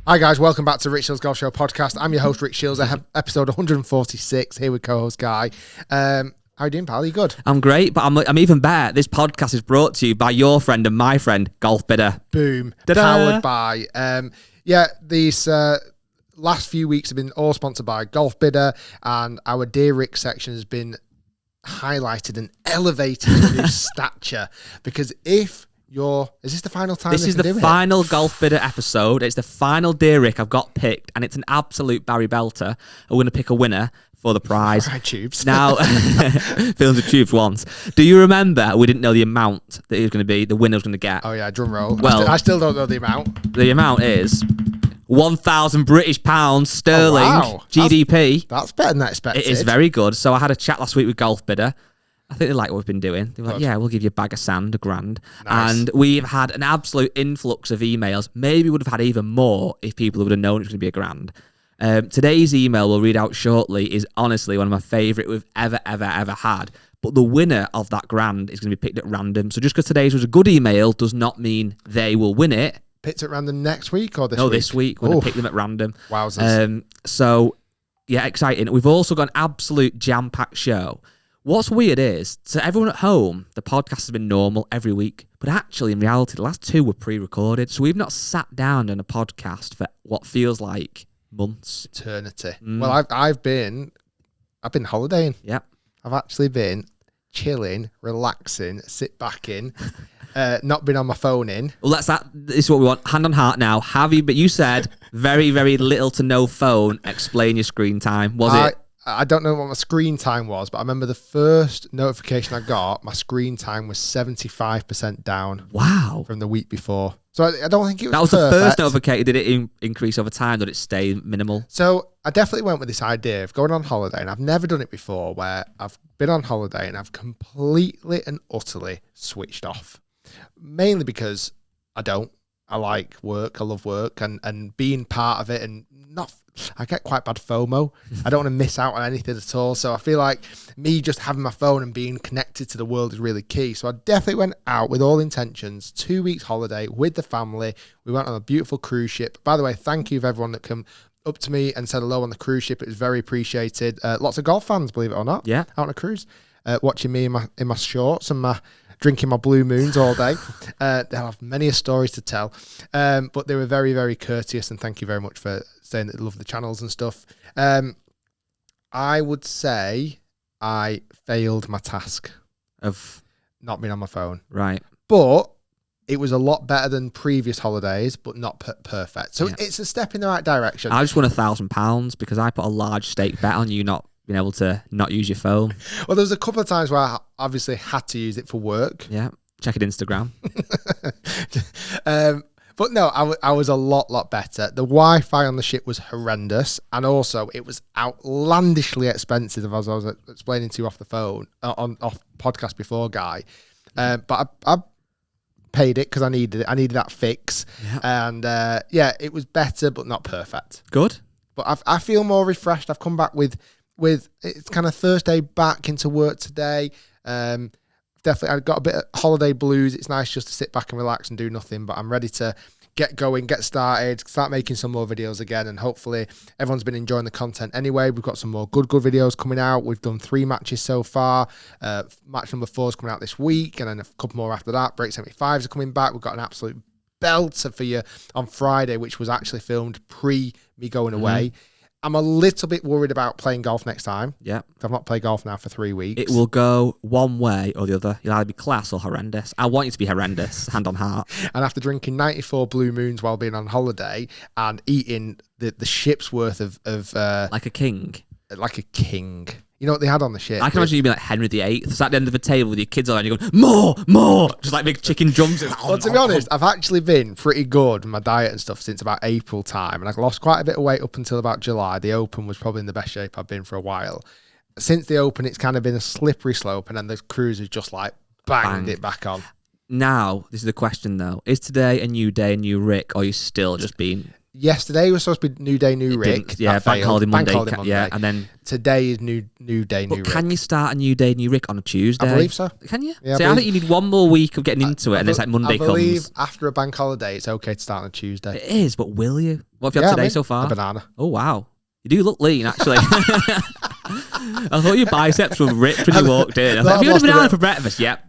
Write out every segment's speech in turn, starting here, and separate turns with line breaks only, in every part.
Hi guys, welcome back to Rick Shiels Golf Show podcast. I'm your host Rick Shiels. I have episode 146 here with co-host Guy. How you doing, pal? Are you good?
I'm great, but I'm even better. This podcast is brought to you by your friend and my friend, Golf Bidder.
Boom.
Ta-da.
Powered by. These last few weeks have been all sponsored by Golf Bidder, and our Dear Rick section has been highlighted and elevated to new stature. Because if is this the final time?
This is the final Golf Bidder episode. It's the final Dear Rick I've got picked, and it's an absolute Barry Belter. I'm going to pick a winner for the prize.
All right, tubes.
Now, filmed the tubes once. Do you remember we didn't know the amount that it was going to be, the winner was going to get?
Oh yeah, drum roll.
Well,
I still don't know the amount.
The amount is 1,000 British pounds sterling, GDP.
That's better than I expected.
It is very good. So I had a chat last week with Golf Bidder. I think they like what we've been doing. They were like, yeah, we'll give you a bag of sand, $1,000.
Nice.
And we've had an absolute influx of emails. Maybe would have had even more if people would have known it was going to be $1,000. Today's email we'll read out shortly is honestly one of my favourite we've ever had. But the winner of that $1,000 is going to be picked at random. So just because today's was a good email does not mean they will win it.
Picked at random next week or this week?
No, this week. We're going to pick them at random.
Wowzers.
So, yeah, exciting. We've also got an absolute jam-packed show. What's weird is, to everyone at home, the podcast has been normal every week. But actually, in reality, the last two were pre-recorded. So we've not sat down on a podcast for what feels like months.
Eternity. Well, I've been holidaying.
Yep.
I've actually been chilling, relaxing, sit back in, not been on my phone in.
Well, this is what we want. Hand on heart now. Have you, but you said very, very little to no phone. Explain your screen time.
I don't know what my screen time was, but I remember the first notification I got, my screen time was 75% down.
Wow.
From the week before. So I don't think it was
That was
perfect.
The first notification. Did it increase over time? Did it stay minimal?
So I definitely went with this idea of going on holiday, and I've never done it before, where I've been on holiday and I've completely and utterly switched off. Mainly because I like work, I love work, and being part of it, and I get quite bad FOMO. I don't want to miss out on anything at all. So I feel like me just having my phone and being connected to the world is really key. So I definitely went out with all intentions, 2 weeks holiday with the family. We went on a beautiful cruise ship. By the way, thank you for everyone that came up to me and said hello on the cruise ship. It was very appreciated. Lots of golf fans, believe it or not.
Yeah.
Out on a cruise, watching me in my shorts and drinking my Blue Moons all day. They'll have many stories to tell. But they were very, very courteous, and thank you very much for saying that they love the channels and stuff. I would say I failed my task
Of
not being on my phone.
Right.
But it was a lot better than previous holidays, but not perfect. So it's a step in the right direction.
I just won £1,000 because I put a large stake bet on you not being able to not use your phone.
Well, there was a couple of times where I obviously had to use it for work.
Yeah. Check it Instagram.
But no, I was a lot better. The Wi-Fi on the ship was horrendous, and also it was outlandishly expensive, as I was explaining to you off the phone, off podcast before, Guy. But I paid it because I needed it. I needed that fix. Yeah. And it was better, but not perfect.
Good.
But I feel more refreshed. I've come back with it's kind of Thursday back into work today. Definitely, I've got a bit of holiday blues. It's nice just to sit back and relax and do nothing, but I'm ready to get going, get started, start making some more videos again, and hopefully everyone's been enjoying the content anyway. We've got some more good videos coming out. We've done 3 matches so far. Match number 4 is coming out this week, and then a couple more after that. Break 75s are coming back. We've got an absolute belter for you on Friday, which was actually filmed pre me going away. I'm a little bit worried about playing golf next time.
Yeah.
I've not played golf now for 3 weeks.
It will go one way or the other. You'll either be class or horrendous. I want you to be horrendous, hand on heart.
And after drinking 94 Blue Moons while being on holiday and eating the ship's worth of
like a king.
Like a king. You know what they had on the ship?
I can imagine you being like Henry VIII, sat at the end of a table with your kids on and you're going, more, just like big chicken drums.
Well, to be honest, I've actually been pretty good with my diet and stuff since about April time, and I've lost quite a bit of weight up until about July. The Open was probably in the best shape I've been for a while. Since the Open, it's kind of been a slippery slope, and then the cruise has just like banged it back on.
Now, this is the question though. Is today a new day, a new Rick, or are you still just being
yesterday was supposed to be New Day, New Rick.
Yeah,
That
Bank
failed.
Holiday Monday.
Bank Holiday
Yeah, and then
today is New Day, New
but
Rick.
can you start a New Day, New Rick on a Tuesday?
I believe so.
Can you?
Yeah,
See, I think you need one more week of getting into it, and it's like Monday
I believe
comes.
after a bank holiday, it's okay to start on a Tuesday.
It is, but will you? What have you had today so far?
A banana.
Oh, wow. You do look lean, actually. I thought your biceps were ripped when you walked in. I was like, have you had a banana for breakfast? Yep.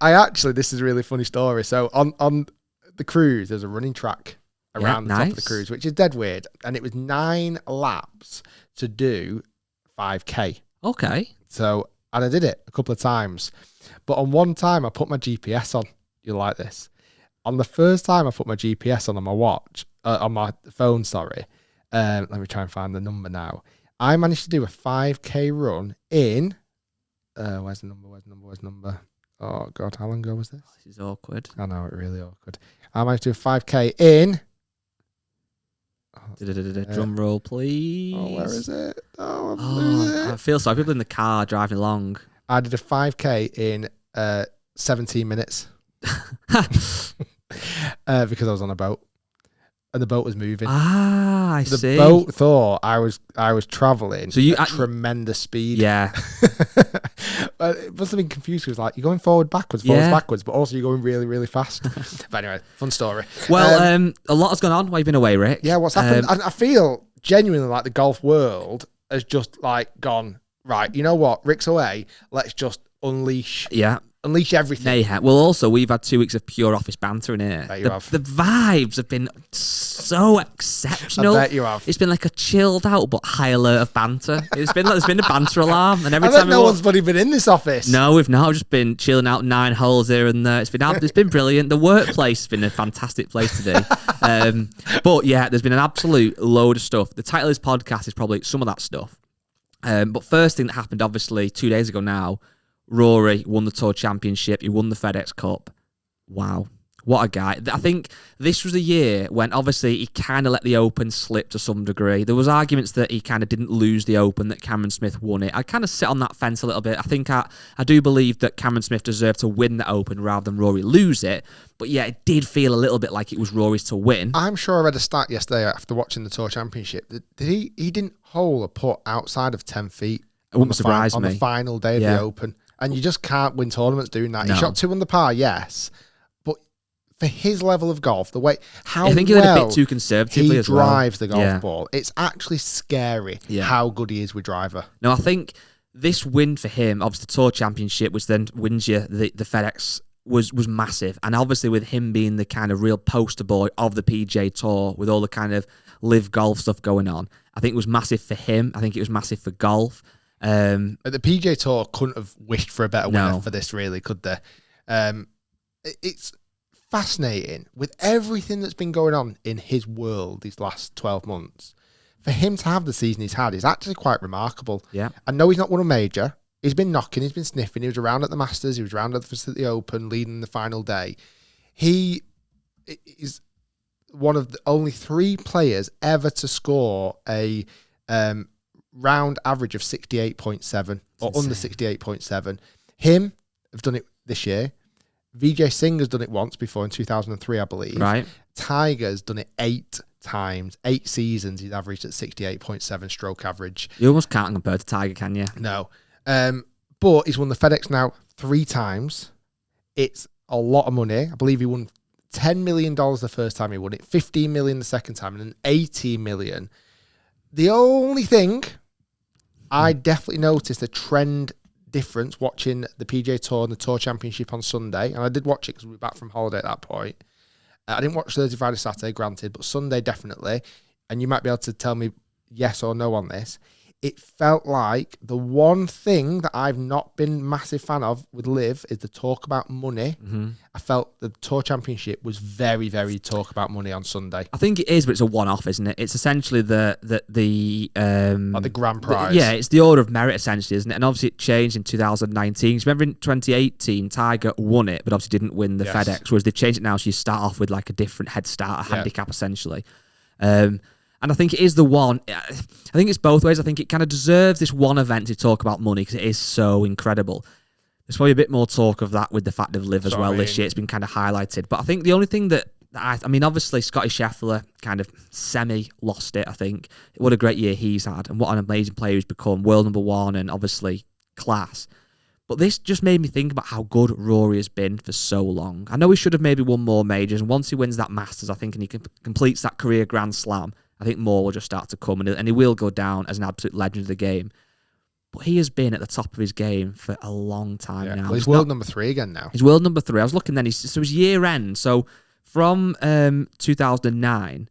This is a really funny story. So on the cruise, there's a running track around the top of the cruise, which is dead weird. And it was 9 laps to do 5K.
Okay.
So, and I did it a couple of times. But on one time, I put my GPS on. You'll like this. On the first time I put my GPS on my watch, on my phone, sorry. Let me try and find the number now. I managed to do a 5K run in, where's the number? Oh, God, how long ago was this?
This is awkward.
I know, it's really awkward. I managed to do a 5K in...
Drum roll, please.
Oh, where is it? Oh, I'm losing it.
I feel sorry. People in the car driving along.
I did a 5K in 17 minutes. Because I was on a boat. And the boat was moving.
I see.
The boat thought I was travelling at tremendous speed.
Yeah.
But it must have been confused. It was like, you're going forward, backwards, backwards, but also you're going really, really fast. But anyway, fun story.
Well, a lot has gone on while you've been away, Rick.
Yeah, what's happened? And I feel genuinely like the golf world has just like gone, right, you know what? Rick's away. Let's just unleash.
Yeah.
Unleash everything.
Mayhem. Well, also, we've had 2 weeks of pure office banter in here. The vibes have been so exceptional.
I bet you have.
It's been like a chilled out but high alert of banter. It's been a banter alarm. And every
time no one's bloody been in this office.
No, we've not. We've just been chilling out 9 holes here and there. It's been brilliant. The workplace has been a fantastic place to be. But yeah, there's been an absolute load of stuff. The title of this podcast is probably some of that stuff. But first thing that happened, obviously, 2 days ago now, Rory won the Tour Championship. He won the FedEx Cup. Wow. What a guy. I think this was the year when obviously he kind of let the Open slip to some degree. There was arguments that he kind of didn't lose the Open, that Cameron Smith won it. I kind of sit on that fence a little bit. I think I do believe that Cameron Smith deserved to win the Open rather than Rory lose it. But yeah, it did feel a little bit like it was Rory's to win.
I'm sure I read a stat yesterday after watching the Tour Championship that he didn't hole a putt outside of 10 feet.
It wouldn't surprise me.
On the final day of the Open. And you just can't win tournaments doing that. No. He shot 2 under par, yes. But for his level of golf, the way
I think he went a bit too conservatively as well.
He drives the golf ball. It's actually scary how good he is with driver.
No, I think this win for him, obviously the Tour Championship, which then wins you the FedEx, was massive. And obviously with him being the kind of real poster boy of the PGA Tour, with all the kind of live golf stuff going on, I think it was massive for him. I think it was massive for golf.
The PGA Tour couldn't have wished for a better winner for this, really, could they? It's fascinating with everything that's been going on in his world these last 12 months. For him to have the season he's had is actually quite remarkable.
Yeah.
I know he's not won a major. He's been knocking, he's been sniffing. He was around at the Masters, he was around at the Open, leading the final day. He is one of the only 3 players ever to score a round average of 68.7 or under 68.7. Him have done it this year. Vijay Singh has done it once before in 2003, I believe.
Right.
Tiger's done it 8 times, 8 seasons. He's averaged at 68.7 stroke average.
You almost can't compare to Tiger, can you?
No. But he's won the FedEx now 3 times. It's a lot of money. I believe he won $10 million the first time he won it, $15 million the second time, and then $18 million. The only thing I definitely noticed a trend difference watching the PGA Tour and the Tour Championship on Sunday, and I did watch it because we were back from holiday at that point. I didn't watch Thursday, Friday, Saturday, granted, but Sunday definitely, and you might be able to tell me yes or no on this. It felt like the one thing that I've not been massive fan of with LIV is the talk about money. Mm-hmm. I felt the Tour Championship was very, very talk about money on Sunday.
I think it is, but it's a one-off, isn't it? It's essentially the
like the grand prize.
It's the order of merit, essentially, isn't it? And obviously it changed in 2019. Because remember in 2018, Tiger won it, but obviously didn't win the FedEx, whereas they've changed it now, so you start off with like a different head start, a handicap, essentially. And I think it is the one. I think it's both ways. I think it kind of deserves this one event to talk about money because it is so incredible. There's probably a bit more talk of that with the fact of LIV as well this year. It's been kind of highlighted. But I think the only thing that I mean, obviously, Scotty Scheffler kind of semi-lost it, I think. What a great year he's had, and what an amazing player he's become. World number one, and obviously class. But this just made me think about how good Rory has been for so long. I know he should have maybe won more majors, and once he wins that Masters, I think, and he completes that career Grand Slam, I think more will just start to come, and he will go down as an absolute legend of the game. But he has been at the top of his game for a long time now.
Well, he's world number 3 again now.
He's world number 3. I was looking then, so his year end. So from 2009,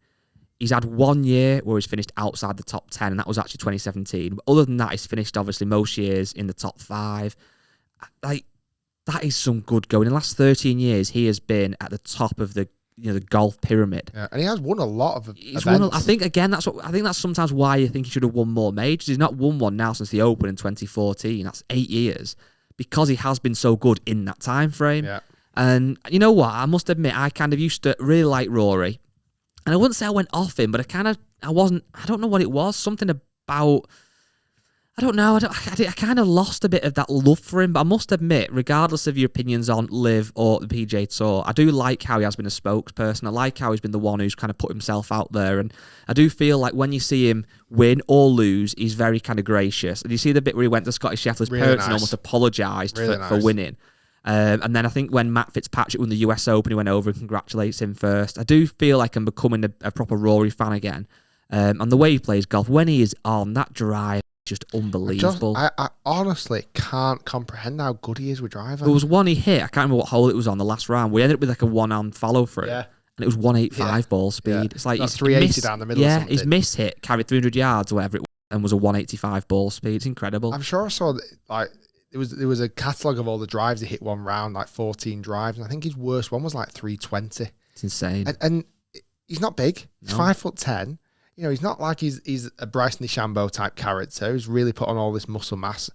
he's had 1 year where he's finished outside the top 10, and that was actually 2017. But other than that, he's finished, obviously, most years in the top 5. Like, that is some good going. In the last 13 years, he has been at the top of the the golf pyramid.
Yeah, and he has won a lot of events.
I think again that's sometimes why you think he should have won more majors. He's not won one now since the Open in 2014. That's 8 years because he has been so good in that time frame.
Yeah.
And you know what? I must admit, I kind of used to really like Rory, and I wouldn't say I went off him, but I don't know what it was. Something about. I don't know. I kind of lost a bit of that love for him, but I must admit, regardless of your opinions on LIV or the PGA Tour, I do like how he has been a spokesperson. I like how he's been the one who's kind of put himself out there, and I do feel like when you see him win or lose, he's very kind of gracious. And you see the bit where he went to Scotty Scheffler's parents and almost apologised for winning. And then I think when Matt Fitzpatrick won the US Open, he went over and congratulates him first. I do feel like I'm becoming a proper Rory fan again. And the way he plays golf, when he is on that drive, just unbelievable.
I honestly can't comprehend how good he is with driver.
There was one he hit, I can't remember what hole it was on the last round. We ended up with like a one-arm follow through. Yeah. And it was 185 ball speed. Yeah. It's like
he's 380 down the middle.
Yeah, his miss hit carried 300 yards or whatever it was, and was a 185 ball speed. It's incredible.
I'm sure I saw like there was a catalogue of all the drives he hit one round, like 14 drives, and I think his worst one was like 320.
It's insane.
And he's not big. He's 5'10". You know, he's not like he's a Bryson DeChambeau type character who's really put on all this muscle mass.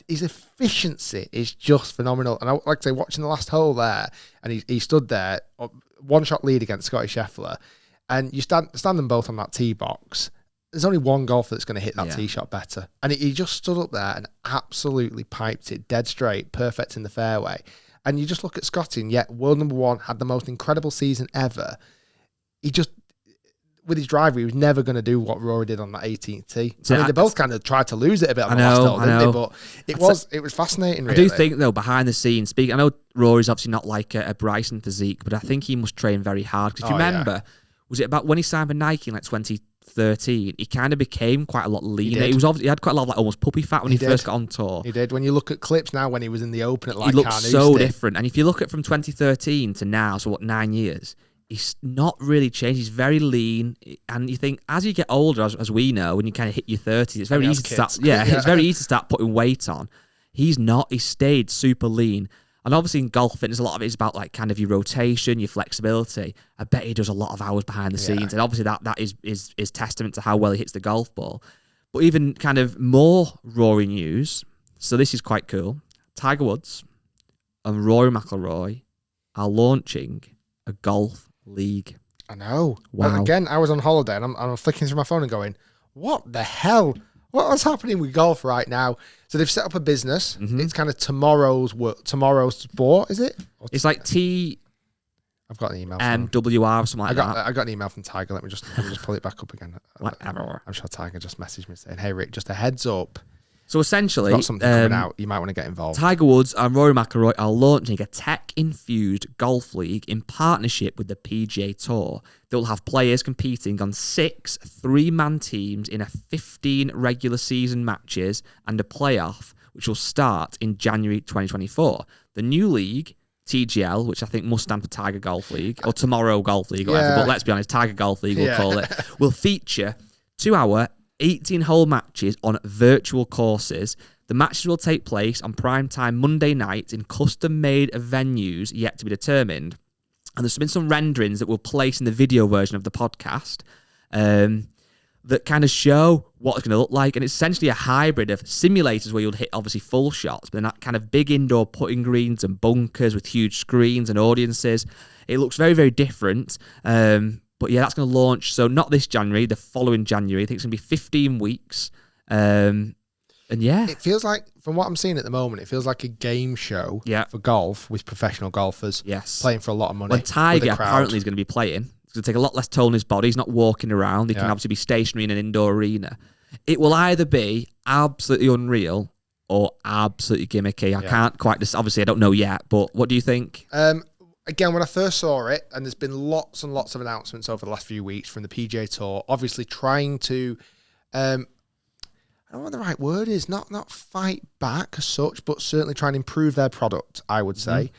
His efficiency is just phenomenal. And I like to say, watching the last hole there, and he stood there, one shot lead against Scotty Scheffler, and you stand them both on that tee box. There's only one golfer that's going to hit that tee shot better. And he just stood up there and absolutely piped it dead straight, perfect in the fairway. And you just look at Scotty, and yet world number one, had the most incredible season ever. He just... with his driver, he was never going to do what Rory did on that 18th tee. So, I mean, they both kind of tried to lose it a bit on the last hole, didn't they? But it was fascinating, really.
I do think, though, behind the scenes, I know Rory's obviously not like a Bryson physique, but I think he must train very hard. Because if you remember, was it about when he signed for Nike in like 2013, he kind of became quite a lot leaner. He had quite a lot of like almost puppy fat when he first got on tour.
He did. When you look at clips now when he was in the Open at like
he looked so different. And if you look at from 2013 to now, so what, 9 years, he's not really changed. He's very lean, and you think as you get older, as we know, when you kind of hit your 30s, it's very easy to start. Yeah, it's very easy to start putting weight on. He's not. He stayed super lean, and obviously in golf fitness, a lot of it is about like kind of your rotation, your flexibility. I bet he does a lot of hours behind the scenes, and obviously that is testament to how well he hits the golf ball. But even kind of more Rory news. So this is quite cool. Tiger Woods and Rory McIlroy are launching a golf league.
I know.
Wow.
But again, I was on holiday and I'm flicking through my phone and going, what the hell? What's happening with golf right now? So they've set up a business. Mm-hmm. It's kind of tomorrow's sport, is it?
It's like
I've got an email.
MWR or something like that.
I got an email from Tiger. Let me just pull it back up again.
Whatever.
I'm sure Tiger just messaged me saying, hey, Rick, just a heads up.
So essentially,
got something coming out. You might want to get involved.
Tiger Woods and Rory McIlroy are launching a tech-infused golf league in partnership with the PGA Tour. They'll have players competing on 6 3-man teams in 15 regular season matches and a playoff, which will start in January 2024. The new league, TGL, which I think must stand for Tiger Golf League, or Tomorrow Golf League, or whatever, but let's be honest, Tiger Golf League, we'll call it, will feature 2-hour 18-hole matches on virtual courses. The matches will take place on primetime Monday night in custom-made venues yet to be determined. And there's been some renderings that we'll place in the video version of the podcast that kind of show what it's going to look like. And it's essentially a hybrid of simulators where you'll hit, obviously, full shots, but then that kind of big indoor putting greens and bunkers with huge screens and audiences. It looks very, very different. But yeah, that's going to launch. So not this January, the following January. I think it's going to be 15 weeks. And yeah,
it feels like, from what I'm seeing at the moment, it feels like a game show
Yeah.
for golf with professional golfers
yes.
playing for a lot of money.
When Tiger
with a crowd.
apparently is going to be playing, it's going to take a lot less toll on his body. He's not walking around. He can
Yeah.
obviously be stationary in an indoor arena. It will either be absolutely unreal or absolutely gimmicky. I can't quite, obviously I don't know yet, but what do you think?
Again, when I first saw it, and there's been lots and lots of announcements over the last few weeks from the PGA Tour, obviously trying to, I don't know what the right word is, not fight back as such, but certainly try and improve their product, I would say.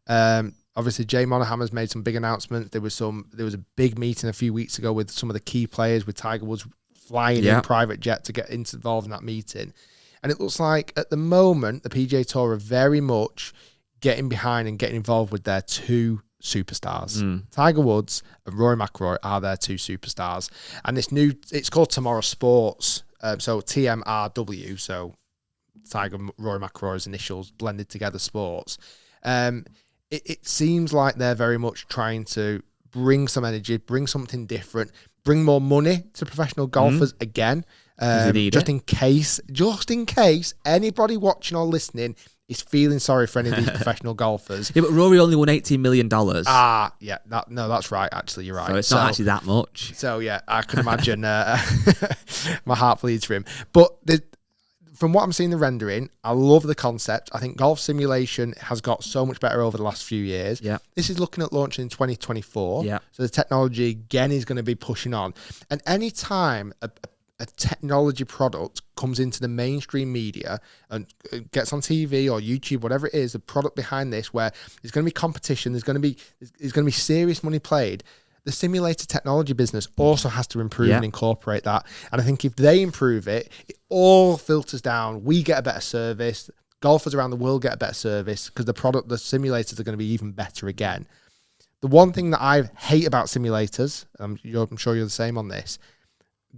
Obviously, Jay Monahan's made some big announcements. There was a big meeting a few weeks ago with some of the key players, with Tiger Woods flying in private jet to get involved in that meeting. And it looks like at the moment, the PGA Tour are very much getting behind and getting involved with their two superstars. Tiger Woods and Rory McIlroy are their two superstars. And it's called Tomorrow Sports. So TMRW, so Tiger, Rory McIlroy's initials blended together, sports. It seems like they're very much trying to bring some energy, bring something different, bring more money to professional golfers again. Just in case anybody watching or listening is feeling sorry for any of these professional golfers.
Yeah, but Rory only won $18 million.
Yeah, that's right. Actually, you're right.
So it's not actually that much.
So yeah, I can imagine my heart bleeds for him. But from what I'm seeing the rendering, I love the concept. I think golf simulation has got so much better over the last few years.
Yeah.
This is looking at launching in 2024.
Yeah.
So the technology again is going to be pushing on. And any time a technology product comes into the mainstream media and gets on TV or YouTube, whatever it is, the product behind this, where there's going to be competition, there's going to be serious money played. The simulator technology business also has to improve and incorporate that. And I think if they improve it, it all filters down. We get a better service. Golfers around the world get a better service because the simulators are going to be even better again. The one thing that I hate about simulators, I'm sure you're the same on this,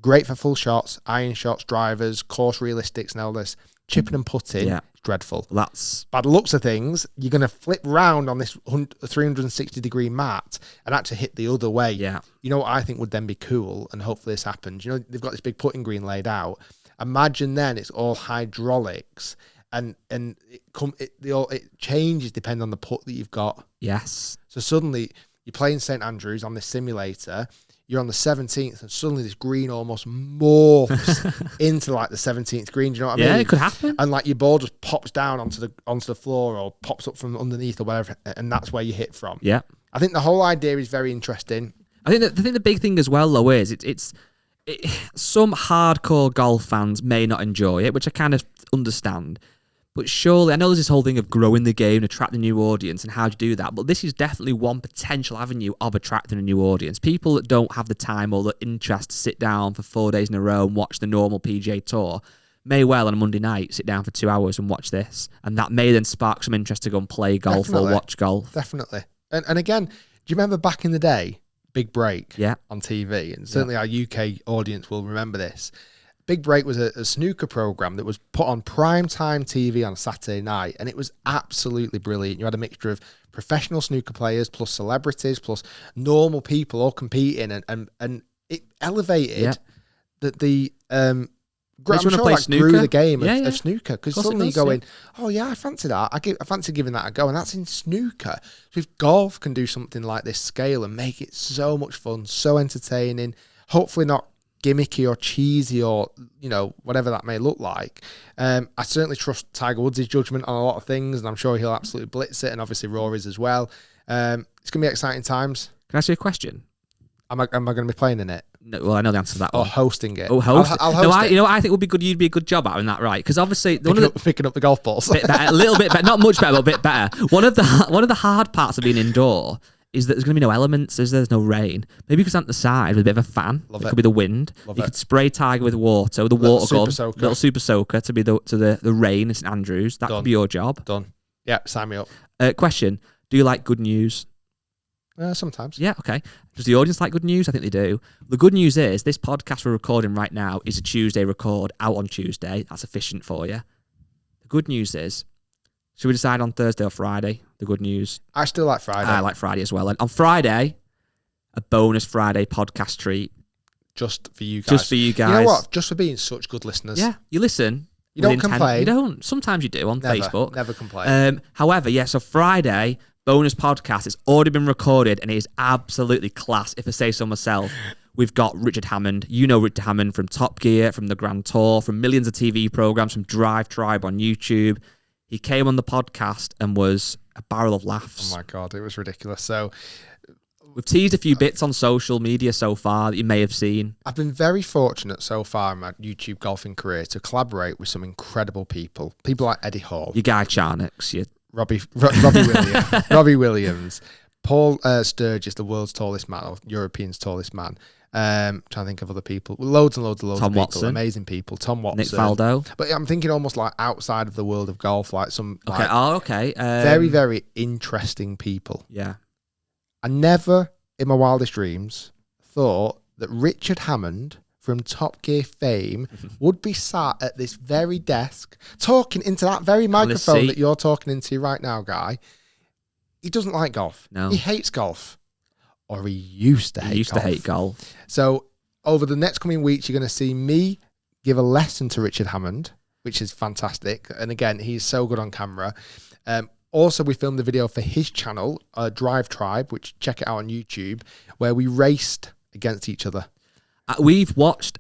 great for full shots, iron shots, drivers, course realistics and all this. Chipping and putting is dreadful. By the looks of things, you're going to flip round on this 360-degree mat and actually hit the other way.
Yeah.
You know what I think would then be cool, and hopefully this happens. You know, they've got this big putting green laid out. Imagine then it's all hydraulics, and it changes depending on the putt that you've got.
Yes.
So suddenly you're playing St Andrews on this simulator. You're on the 17th, and suddenly this green almost morphs into like the 17th green. Do you know what I mean?
Yeah, it could happen.
And like your ball just pops down onto the floor or pops up from underneath or whatever, and that's where you hit from.
Yeah,
I think the whole idea is very interesting.
I think the big thing as well though is it's some hardcore golf fans may not enjoy it, which I kind of understand. But surely, I know there's this whole thing of growing the game and attracting a new audience and how do you do that, but this is definitely one potential avenue of attracting a new audience. People that don't have the time or the interest to sit down for 4 days in a row and watch the normal PGA Tour may well on a Monday night sit down for 2 hours and watch this. And that may then spark some interest to go and play golf or watch golf.
Definitely. And again, do you remember back in the day, Big Break on TV? And certainly our UK audience will remember this. Big Break was a snooker program that was put on primetime TV on a Saturday night, and it was absolutely brilliant. You had a mixture of professional snooker players plus celebrities plus normal people all competing, and it elevated the I'm sure that grew the game of snooker, because suddenly you're going, oh yeah, I fancy that. I fancy giving that a go, and that's in snooker. So if golf can do something like this scale and make it so much fun, so entertaining, hopefully not gimmicky or cheesy or whatever that may look like, I certainly trust Tiger Woods' judgment on a lot of things, and I'm sure he'll absolutely blitz it, and obviously Rory's as well. It's gonna be exciting times.
Can I ask you a question?
Am I going to be playing in it?
No, well, I know the answer to that.
Or hosting it?
Oh, host.
I'll host it.
You know what I think would be good. You'd be a good job at, that, right? Because obviously,
picking up the golf balls,
a little bit better, not much better, but a bit better. One of the hard parts of being indoor is that there's going to be no elements. There's no rain. Maybe you could stand at the side with a bit of a fan. It could be the wind. You could spray Tiger with water, with a water gun, little super soaker to be the rain at St Andrews. That could be your job.
Done. Yeah, sign me up.
Question: do you like good news?
Sometimes.
Yeah, okay. Does the audience like good news? I think they do. The good news is this podcast we're recording right now is a Tuesday record, out on Tuesday. That's efficient for you. The good news is, should we decide on Thursday or Friday? The good news.
I still like Friday.
I like Friday as well. And on Friday, a bonus Friday podcast treat.
Just for you guys.
Just for you guys.
You know what? Just for being such good listeners.
Yeah. You listen
You don't complain.
You don't. Sometimes you do on Facebook.
Never complain.
However, so Friday, bonus podcast, it's already been recorded and it is absolutely class, if I say so myself. We've got Richard Hammond. You know Richard Hammond from Top Gear, from the Grand Tour, from millions of TV programs, from Drive Tribe on YouTube. He came on the podcast and was a barrel of laughs.
Oh my God, it was ridiculous. So
we've teased a few bits on social media so far that you may have seen.
I've been very fortunate so far in my YouTube golfing career to collaborate with some incredible people. People like Eddie Hall.
Your Guy Charnock's.
Robbie Williams. Robbie Williams. Paul Sturgis, the world's tallest man, or European's tallest man. Trying to think of other people. Loads and loads of
Tom
people.
Watson.
Amazing people. Tom Watson.
Nick Faldo.
But I'm thinking almost like outside of the world of golf, like some
Okay.
very, very interesting people.
Yeah.
I never, in my wildest dreams, thought that Richard Hammond from Top Gear fame would be sat at this very desk talking into that very microphone that you're talking into right now, Guy. He doesn't like golf.
No.
He hates golf. Or he used to hate golf. So over the next coming weeks, you're going to see me give a lesson to Richard Hammond, which is fantastic. And again, he's so good on camera. Also, we filmed the video for his channel, Drive Tribe, which check it out on YouTube, where we raced against each other.
We've watched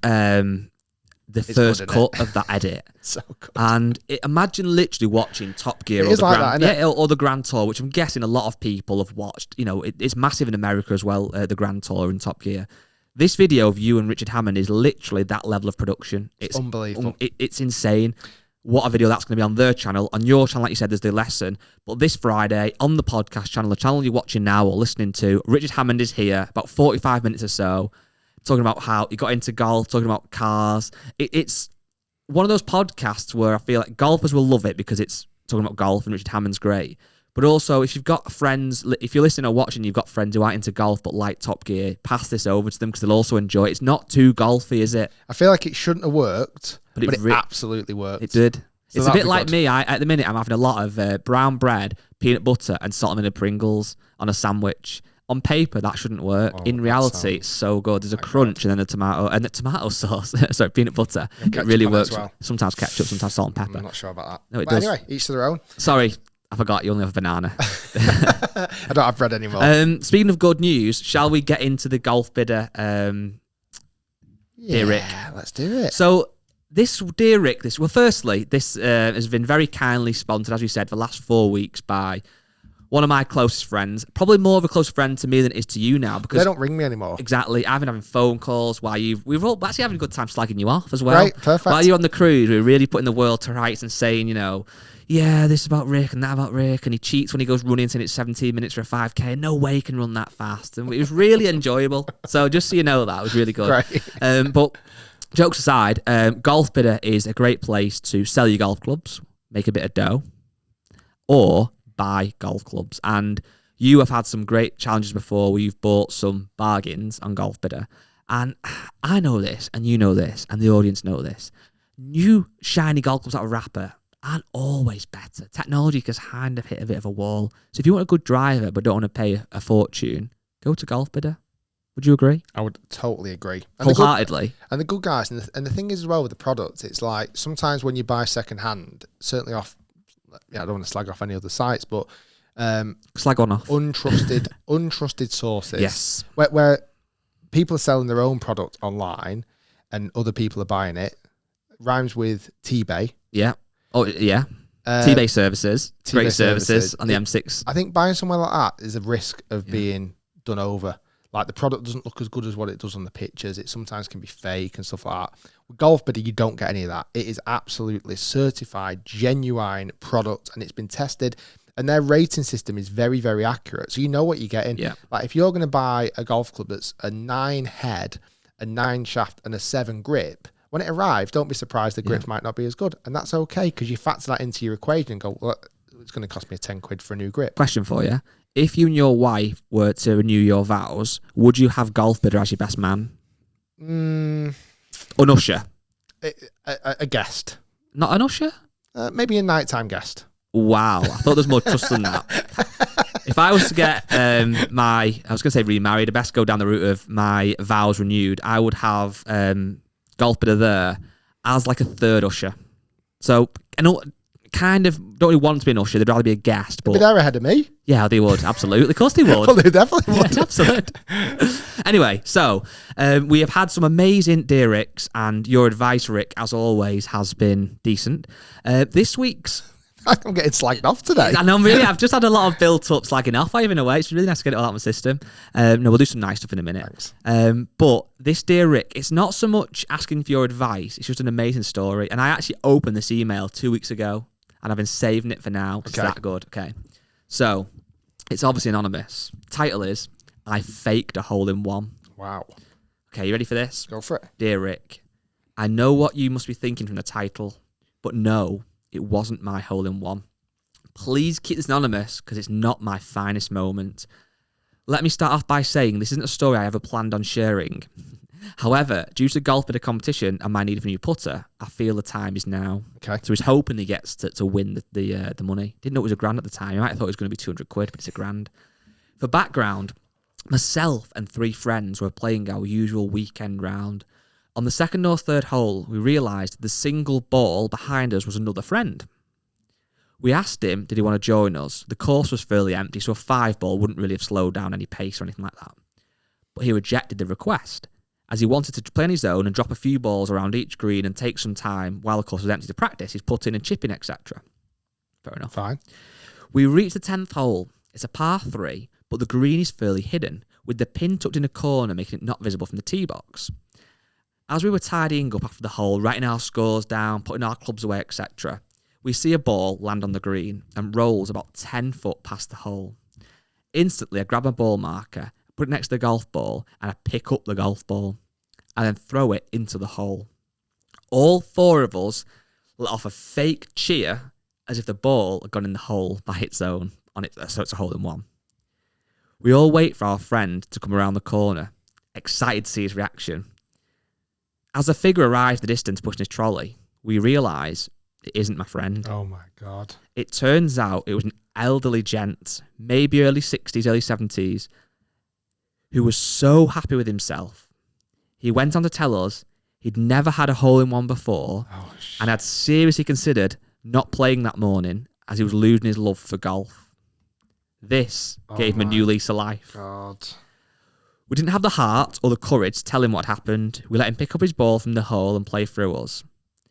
it's first cut of that edit.
So good.
And imagine literally watching Top Gear
or
the Grand Tour, which I'm guessing a lot of people have watched. You know, it's massive in America as well, the Grand Tour and Top Gear. This video of you and Richard Hammond is literally that level of production. It's
unbelievable.
It's insane. What a video that's going to be on their channel. On your channel, like you said, there's the lesson. But this Friday, on the podcast channel, the channel you're watching now or listening to, Richard Hammond is here, about 45 minutes or so, talking about how he got into golf, talking about cars. It's one of those podcasts where I feel like golfers will love it because it's talking about golf and Richard Hammond's great. But also, if you've got friends, if you're listening or watching, you've got friends who aren't into golf but like Top Gear, pass this over to them because they'll also enjoy it. It's not too golfy, is it?
I feel like it shouldn't have worked, but it absolutely worked.
It did.
So
it's a bit like me. At the minute, I'm having a lot of brown bread, peanut butter, and salt and Pringles on a sandwich. On paper, that shouldn't work. In reality, it's so good. There's a crunch and then the tomato sauce. Sorry, peanut butter. It really works. Well. Sometimes ketchup, sometimes salt and pepper.
I'm not sure about that.
No, it does.
Anyway, each to their own.
Sorry, I forgot. You only have a banana.
I don't have bread anymore.
Speaking of good news, shall we get into the golf bidder? Dear Rick,
let's do it.
So this, dear Rick, firstly, this has been very kindly sponsored, as we said, for the last 4 weeks by one of my closest friends, probably more of a close friend to me than it is to you now, because
they don't ring me anymore.
Exactly. I've been having phone calls while we've all actually having a good time slagging you off as well.
Right, perfect.
While you're on the cruise, we're really putting the world to rights and saying, yeah, this is about Rick and that about Rick, and he cheats when he goes running saying it's 17 minutes for a 5K. No way he can run that fast. And it was really enjoyable. So just so you know, that was really good.
Right.
But jokes aside, Golf Bidder is a great place to sell your golf clubs, make a bit of dough, or buy golf clubs. And you have had some great challenges before where you've bought some bargains on Golf Bidder. And I know this, and you know this, and the audience know this. New shiny golf clubs out of wrapper aren't always better. Technology has kind of hit a bit of a wall. So if you want a good driver but don't want to pay a fortune, go to Golf Bidder. Would you agree?
I would totally agree.
Wholeheartedly.
And the good guys, and the thing is as well with the products, it's like sometimes when you buy second hand, certainly off, I don't want to slag off any other sites, but
slag on off.
Untrusted sources.
Yes.
Where people are selling their own product online and other people are buying it. Rhymes with T-Bay.
Yeah. Oh, yeah. T-Bay services. Great services on the M6.
I think buying somewhere like that is a risk of being done over. Like the product doesn't look as good as what it does on the pictures. It sometimes can be fake and stuff like that. With Golf Bidder, you don't get any of that. It is absolutely certified, genuine product, and it's been tested. And their rating system is very, very accurate. So you know what you're getting.
Yeah.
Like if you're going to buy a golf club that's a 9 head, a 9 shaft, and a 7 grip, when it arrives, don't be surprised the grips might not be as good. And that's okay because you factor that into your equation and go, well, it's going to cost me 10 quid for a new grip.
Question for you. If you and your wife were to renew your vows, would you have Golf Bidder as your best man? An usher?
A guest.
Not an usher?
Maybe a nighttime guest.
Wow. I thought there's more trust than that. If I was to get I was going to say remarried, I best go down the route of my vows renewed. I would have Golf Bidder there as like a third usher. So, I know, kind of don't really want to be an usher. They'd rather be a guest. But
They'd be there ahead of me.
yeah, they would. Absolutely. Of course they would.
Well, they definitely would.
Yeah, absolutely. Anyway, so we have had some amazing Dear Ricks, and your advice, Rick, as always, has been decent. This week's...
I'm getting slagged off today.
I know, really. I've just had a lot of built-up slagging off, in a way. It's really nice to get it all out of my system. No, we'll do some nice stuff in a minute.
Thanks.
But this Dear Rick, it's not so much asking for your advice. It's just an amazing story. And I actually opened this email 2 weeks ago, and I've been saving it for now. It's that good. Okay. So, it's obviously anonymous. Title is, I faked a hole-in-one.
Wow.
Okay, you ready for this?
Go for it.
Dear Rick, I know what you must be thinking from the title, but no, it wasn't my hole-in-one. Please keep this anonymous because it's not my finest moment. Let me start off by saying this isn't a story I ever planned on sharing. However, due to golf bit of competition and my need of a new putter, I feel the time is now.
Okay.
So he's hoping he gets to win the money. Didn't know it was $1,000 at the time. He might have thought it was going to be 200 quid, but it's $1,000. For background, myself and 3 friends were playing our usual weekend round. On the second or third hole, we realised the single ball behind us was another friend. We asked him, did he want to join us? The course was fairly empty, so a 5-ball wouldn't really have slowed down any pace or anything like that. But he rejected the request, as he wanted to play on his own and drop a few balls around each green and take some time while the course was empty to practice his putting and chipping, etc. Fair enough.
Fine.
We reached the 10th hole. It's a par 3, but the green is fairly hidden, with the pin tucked in a corner, making it not visible from the tee box. As we were tidying up after the hole, writing our scores down, putting our clubs away, etc., we see a ball land on the green and rolls about 10 foot past the hole. Instantly, I grab my ball marker, put it next to the golf ball, and I pick up the golf ball. I then throw it into the hole. All 4 of us let off a fake cheer as if the ball had gone in the hole by its own, so it's a hole-in-one. We all wait for our friend to come around the corner, excited to see his reaction. As the figure arrives in the distance pushing his trolley, we realise it isn't my friend.
Oh my God.
It turns out it was an elderly gent, maybe early 60s, early 70s, who was so happy with himself. He went on to tell us he'd never had a hole-in-one before and had seriously considered not playing that morning as he was losing his love for golf. This gave him a new lease of life.
God.
We didn't have the heart or the courage to tell him what happened. We let him pick up his ball from the hole and play through us.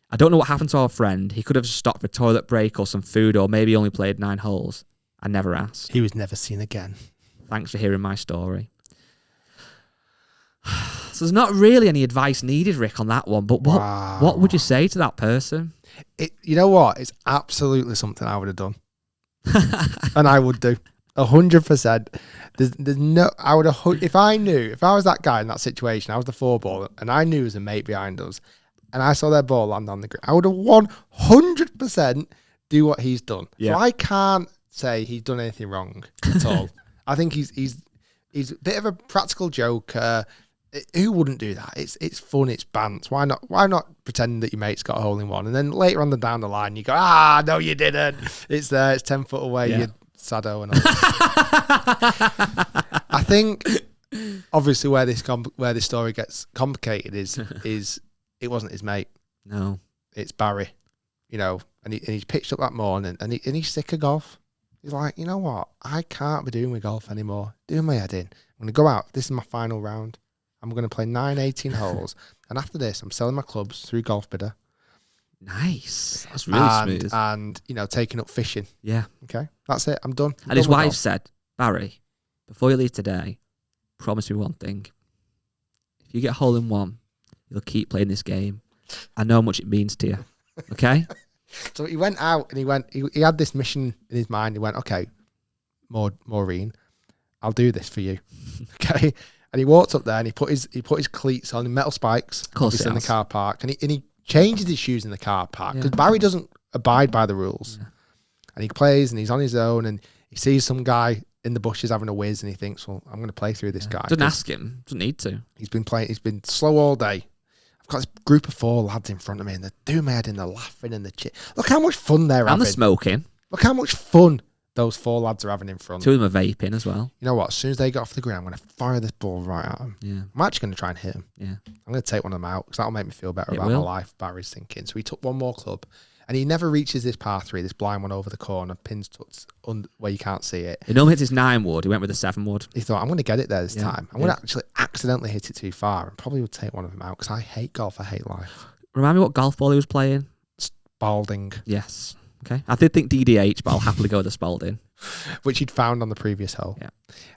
I don't know what happened to our friend. He could have stopped for a toilet break or some food, or maybe only played 9 holes. I never asked.
He was never seen again.
Thanks for hearing my story. So there's not really any advice needed, Rick, on that one. But what would you say to that person?
You know what? It's absolutely something I would have done. And I would do. 100%. There's no, I would have, if I was that guy in that situation, I was the 4-ball, and I knew there was a mate behind us, and I saw their ball land on the ground, I would have 100% do what he's done. Yeah. So I can't say he's done anything wrong at all. I think he's a bit of a practical joker. Who wouldn't do that? It's fun, it's bants. Why not pretend that your mate's got a hole-in-one, and then later on down the line you go, no you didn't. It's there, it's 10 foot away, you sado and all. I think obviously where this story gets complicated is it wasn't his mate.
No, it's
Barry. And he's pitched up that morning and he's sick of golf. He's like, you know what? I can't be doing with golf anymore. Doing my head in. I'm going to go out. This is my final round. I'm going to play 18 holes. And after this, I'm selling my clubs through Golf Bidder.
Nice. That's really smooth.
And, taking up fishing.
Yeah.
Okay. That's it. I'm done.
And his wife said, Barry, before you leave today, promise me one thing. If you get a hole-in-one, you'll keep playing this game. I know how much it means to you. Okay?
So he went out and he had this mission in his mind. He went, okay, Maureen, I'll do this for you. Okay? And he walked up there and he put his cleats on in metal spikes, obviously in the car park, and he changes his shoes in the car park because Barry doesn't abide by the rules. Yeah. And he plays and he's on his own and he sees some guy in the bushes having a whiz and he thinks, well, I'm going to play through this guy.
Doesn't ask him. Doesn't need to.
He's been slow all day. I've got this group of 4 lads in front of me and they're doing my head in, they're laughing and look how much fun they're having.
And they're smoking.
Look how much fun those 4 lads are having in front.
2 of them are vaping as well.
You know what? As soon as they get off the ground, I'm going to fire this ball right at them.
Yeah.
I'm actually going to try and hit him.
Yeah.
I'm going to take one of them out because that'll make me feel better about my life, Barry's thinking. So he took one more club And he never reaches this par 3, this blind one over the corner, pins tucked where you can't see it.
He normally hits his 9 wood. He went with a 7 wood.
He thought, I'm going to get it there this time. I'm going to actually accidentally hit it too far and probably would take one of them out because I hate golf. I hate life.
Remind me what golf ball he was playing?
Spalding.
Yes. Okay. I did think DDH, but I'll happily go with the Spalding.
Which he'd found on the previous hole.
Yeah.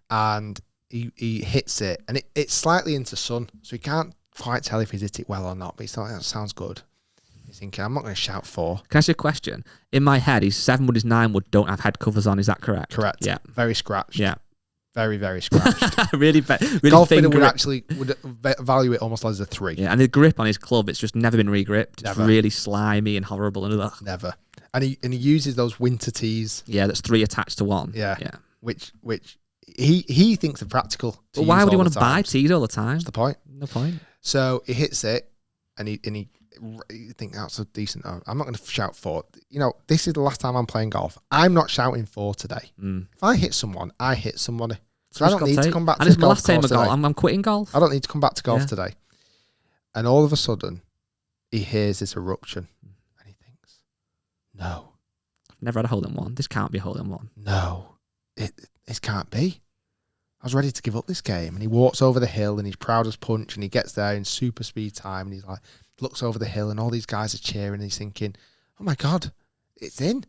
And he hits it, and it's slightly into sun, so he can't quite tell if he's hit it well or not, but he's thought, that sounds good. He's thinking, I'm not going to shout 4.
Can I ask you a question? In my head, his 7 wood, his 9 wood don't have head covers on. Is that correct?
Correct.
Yeah.
Very scratched.
Yeah.
Very, very scratched.
really
Golf
thin
would
grip.
actually value it almost as a 3.
Yeah, and the grip on his club, it's just never been re-gripped.
Never.
It's really slimy and horrible. And ugh.
Never. And he uses those winter tees.
Yeah, that's 3 attached to 1.
Yeah.
Yeah.
Which he thinks are practical.
But why would he want to buy tees all the time?
That's the point.
No point.
So he hits it, and he think that's a decent. I'm not going to shout 4. You know, this is the last time I'm playing golf. I'm not shouting 4 today. If I hit someone, I hit somebody. So I don't need to come back to
and it's
the
my
golf
last time
course
of golf.
today.
I'm quitting golf.
I don't need to come back to golf today. And all of a sudden, he hears this eruption, and he thinks, "No,
I've never had a hole in one. This can't be a hole in one.
no, this can't be." I was ready to give up this game, and he walks over the hill, and he's proud as punch, and he gets there in super speed time, and he's like, looks over the hill, and all these guys are cheering, and he's thinking, "Oh my God, it's in!"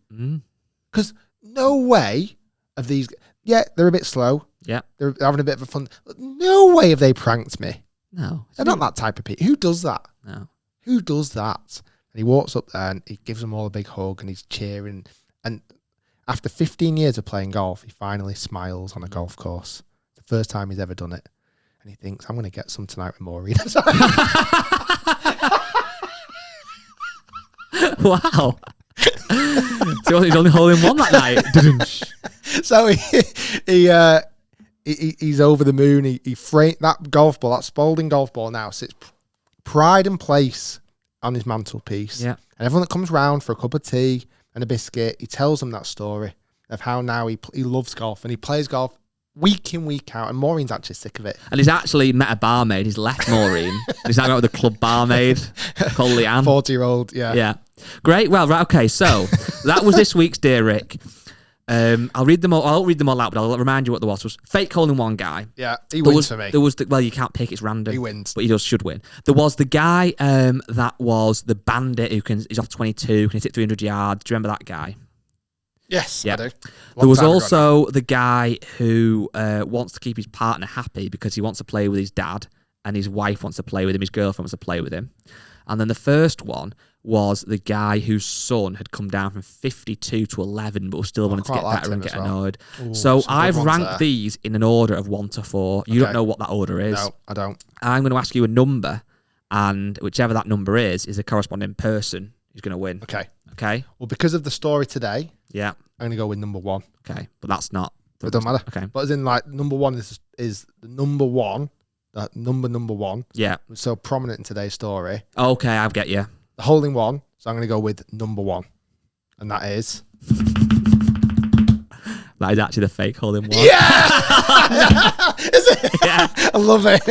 Because no way of these. Yeah, they're a bit slow.
Yeah,
they're having a bit of a fun. No way have they pranked me.
No,
They're not that type of people. Who does that?
No.
Who does that? And he walks up there and he gives them all a big hug and he's cheering. And after 15 years of playing golf, he finally smiles on a golf course. The first time he's ever done it. And he thinks, I'm going to get some tonight with Maureen.
Wow. So he's only hole in one that night.
So he's over the moon. He framed that golf ball, that Spalding golf ball now sits pride and place on his mantelpiece.
Yeah.
And everyone that comes round for a cup of tea and a biscuit, he tells them that story of how now he loves golf and he plays golf week in, week out. And Maureen's actually sick of it.
And he's actually met a barmaid. He's left Maureen. He's now out with a club barmaid called Leanne.
40-year-old, yeah.
Yeah. Great. Well, right. Okay. So that was this week's Dear Rick. I'll read them all. I won't read them all out, but I'll remind you what there was. It was fake hole in one guy.
Yeah, he wins for me.
There was well, you can't pick; it's random.
He wins,
but he should win. There was the guy that was the bandit he's off 22, can hit 300 yards. Do you remember that guy?
Yes,
yeah.
I do.
There was also the guy who wants to keep his partner happy because he wants to play with his dad, and his wife wants to play with him. His girlfriend wants to play with him. And then the first one was the guy whose son had come down from 52 to 11, but still wanted to get better and get annoyed.
Ooh,
so I've ranked these in an order of 1 to 4. You don't know what that order is.
No, I don't.
I'm going to ask you a number, and whichever that number is the corresponding person who's going to win.
Okay.
Okay.
Well, because of the story today,
yeah,
I'm going to go with number 1.
Okay, but that's not.
It doesn't matter.
Okay.
But as in, like, number 1 is the number 1. That number 1.
Yeah.
Was so prominent in today's story.
Okay, I'll get you.
The hole in one. So I'm going to go with number 1. And that is...
That is actually the fake hole in one.
Yeah! Is it?
Yeah.
I love it.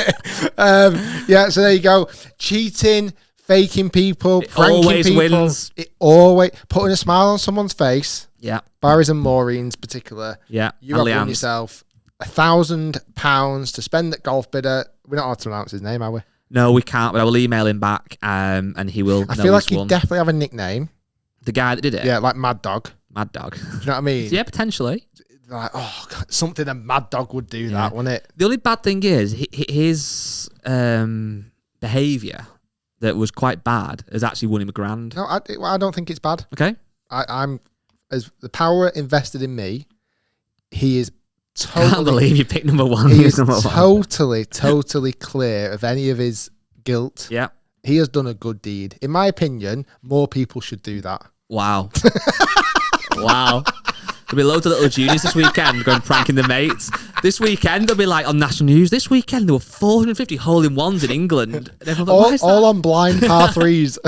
Yeah, so there you go. Cheating, faking people, pranking
always
people.
Wins.
It always... Putting a smile on someone's face.
Yeah.
Barry's and Maureen's particular.
Yeah.
You have won yourself £1,000 to spend at Golf Bidder. We're not allowed to announce his name, are we?
No, we can't, but I will email him back and he will.
I feel like he'd definitely have a nickname.
The guy that did it?
Yeah, like Mad Dog.
Mad Dog.
Do you know what I mean?
Yeah, potentially.
Like, oh, God, something a Mad Dog would do that, wouldn't it?
The only bad thing is his behaviour that was quite bad has actually won him $1,000.
No, I don't think it's bad.
Okay.
I'm as the power invested in me. He is totally.
Can't believe you picked number 1.
He is totally clear of any of his guilt.
Yeah.
He has done a good deed. In my opinion, more people should do that.
Wow. Wow. There'll be loads of little juniors this weekend going pranking the mates. This weekend, they'll be like on national news. This weekend, there were 450 hole-in-ones in England. And
all on blind par 3s.